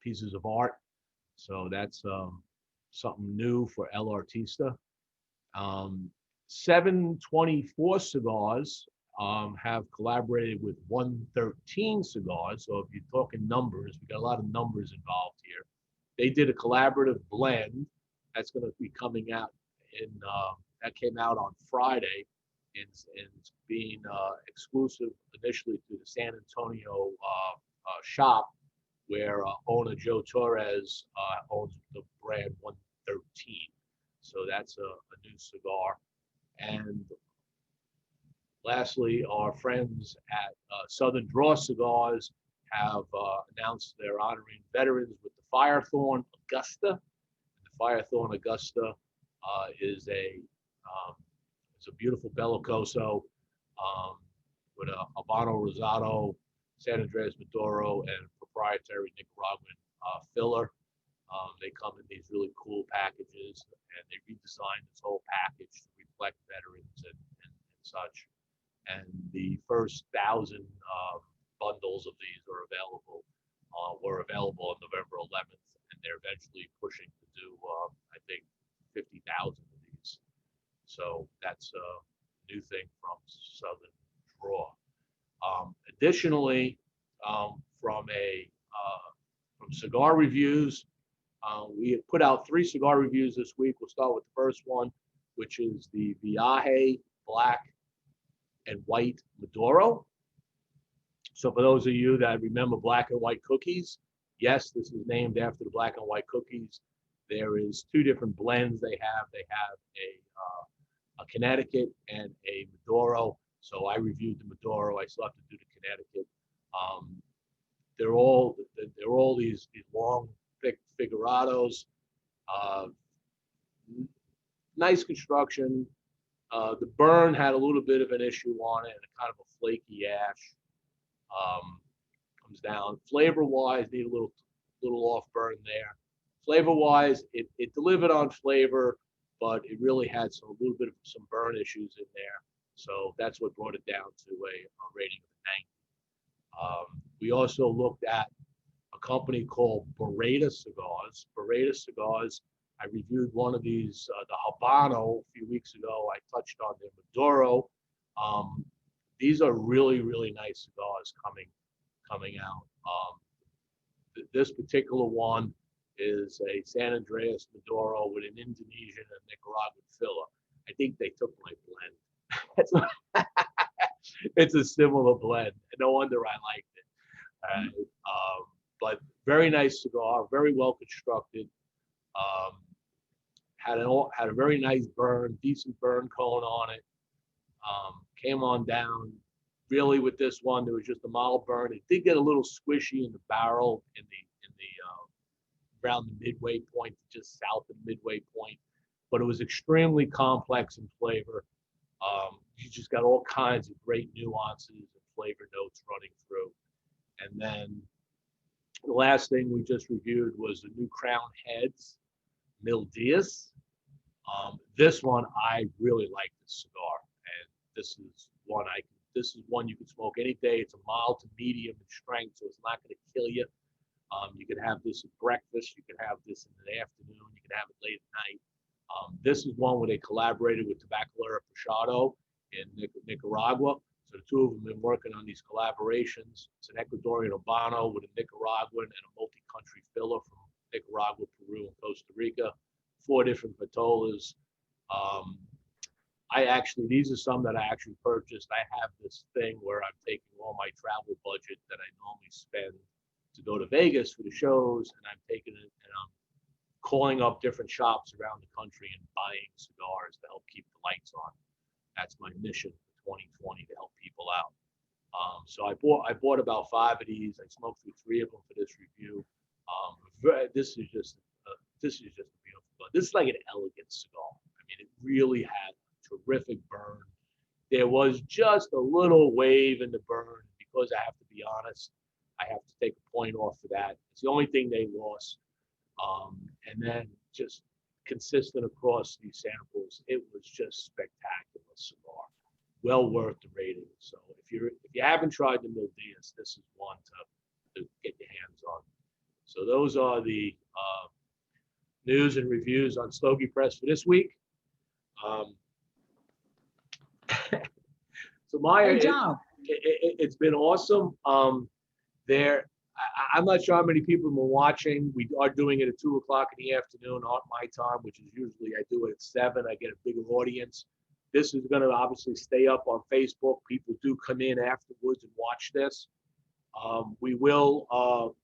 pieces of art. So that's something new for El Artista. Um, 724 Cigars have collaborated with 113 Cigars. So if you're talking numbers, we got a lot of numbers involved here. They did a collaborative blend that's going to be coming out that came out on Friday, and it's being exclusive initially to the San Antonio shop, where owner Joe Torres owns the brand 113. So that's a new cigar. And lastly, our friends at Southern Draw Cigars have announced they're honoring veterans with the Firethorn Augusta. And the Firethorn Augusta is it's a beautiful Bellicoso with a Habano Rosado, San Andres Maduro, and proprietary Nicaraguan filler. They come in these really cool packages, and they redesigned this whole package to reflect veterans and such. And the first 1,000 bundles of these were available on November 11th, and they're eventually pushing to do, I think, 50,000 of these. So that's a new thing from Southern Draw. Additionally, from cigar reviews, we put out 3 cigar reviews this week. We'll start with the first one, which is the Viaje Black and White Maduro. So for those of you that remember Black and White cookies, yes, this is named after the Black and White cookies. There is 2 different blends they have. They have a Connecticut and a Maduro. So I reviewed the Maduro. I still have to do the Connecticut. They're all these long, thick figurados. Nice construction. The burn had a little bit of an issue on it, and a kind of a flaky ash comes down. Flavor-wise, need a little off burn there. Flavor-wise, it delivered on flavor, but it really had a little bit of some burn issues in there. So that's what brought it down to a rating of 90. We also looked at a company called Beretta Cigars. Beretta Cigars, I reviewed one of these, the Habano, a few weeks ago. I touched on the Maduro. These are really, really nice cigars coming out. This particular one is a San Andreas Maduro with an Indonesian and Nicaraguan filler. I think they took my blend. It's a similar blend. No wonder I liked it. But very nice cigar, very well constructed. Had a very nice burn, decent burn cone on it. Came on down. Really, with this one, there was just a mild burn. It did get a little squishy in the barrel around the midway point, just south of the midway point, but it was extremely complex in flavor. You just got all kinds of great nuances and flavor notes running through. And then the last thing we just reviewed was the new Crown Heads Mil Diaz. This one, I really like this cigar, and this is one you can smoke any day. It's a mild to medium in strength, so it's not going to kill you. You can have this at breakfast. You can have this in the afternoon. You can have it late at night. This is one where they collaborated with Tabacalera Preciado in Nicaragua. So the 2 of them have been working on these collaborations. It's an Ecuadorian Habano with a Nicaraguan and a multi-country filler from Nicaragua, Peru, and Costa Rica. 4 different patolas. These are some that I actually purchased. I have this thing where I'm taking all my travel budget that I normally spend to go to Vegas for the shows, and I'm taking it and I'm calling up different shops around the country and buying cigars to help keep the lights on. That's my mission for 2020, to help people out. So I bought about 5 of these. I smoked through 3 of them for this review. This is just a beautiful. This is like an elegant cigar. I mean, it really had a terrific burn. There was just a little wave in the burn. Because I have to be honest, I have to take a point off for that. It's the only thing they lost. And then just consistent across these samples, it was just spectacular cigar. Well worth the rating. So if you haven't tried the Mil Diaz, this is one to get your hands on. So those are the news and reviews on Stogie Press for this week. So Maya, Great job. It's been awesome. I'm not sure how many people have been watching. We are doing it at 2 o'clock in the afternoon on my time, which is usually I do it at 7. I get a bigger audience. This is going to obviously stay up on Facebook. People do come in afterwards and watch this. We will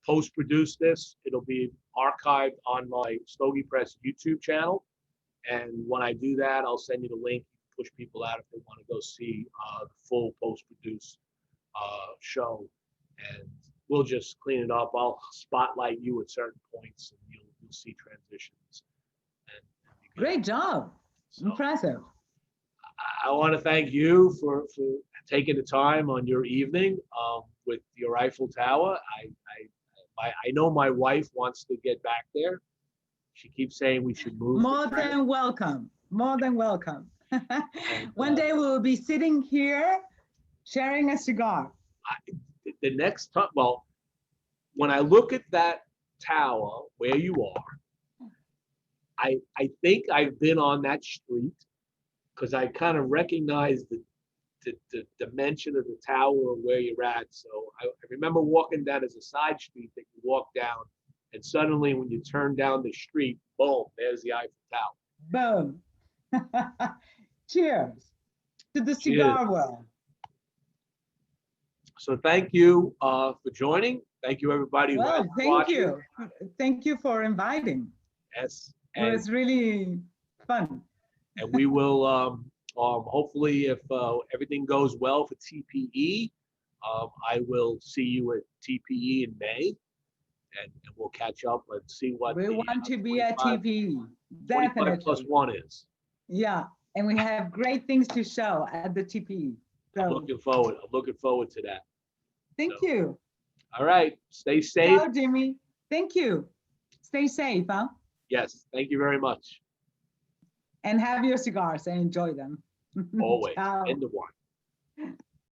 post-produce this. It'll be archived on my Stogie Press YouTube channel. And when I do that, I'll send you the link. Push people out if they want to go see the full post-produced show. And we'll just clean it up. I'll spotlight you at certain points, and you'll see transitions. Great job. So, impressive. I want to thank you for taking the time on your evening with your Eiffel Tower. I know my wife wants to get back there. She keeps saying we should move. More than welcome. More than welcome. One day we will be sitting here sharing a cigar. The next time, well, when I look at that tower where you are, I think I've been on that street because I kind of recognize the dimension of the tower and where you're at. So I remember walking down as a side street that you walk down, and suddenly when you turn down the street, boom, there's the Eiffel Tower. Boom. Cheers to the cigar world. So thank you for joining. Thank you, everybody. Well, thank you. Thank you for inviting. Yes. It was really fun. And we will, hopefully, if everything goes well for TPE, I will see you at TPE in May, and we'll catch up and see what we want to be at TPE. Definitely. 25+1 is. Yeah, and we have great things to show at the TPE. So. I'm looking forward to that. Thank you. All right. Stay safe. Ciao, Jimmie. Thank you. Stay safe, huh? Yes. Thank you very much. And have your cigars and enjoy them. Always. End of one.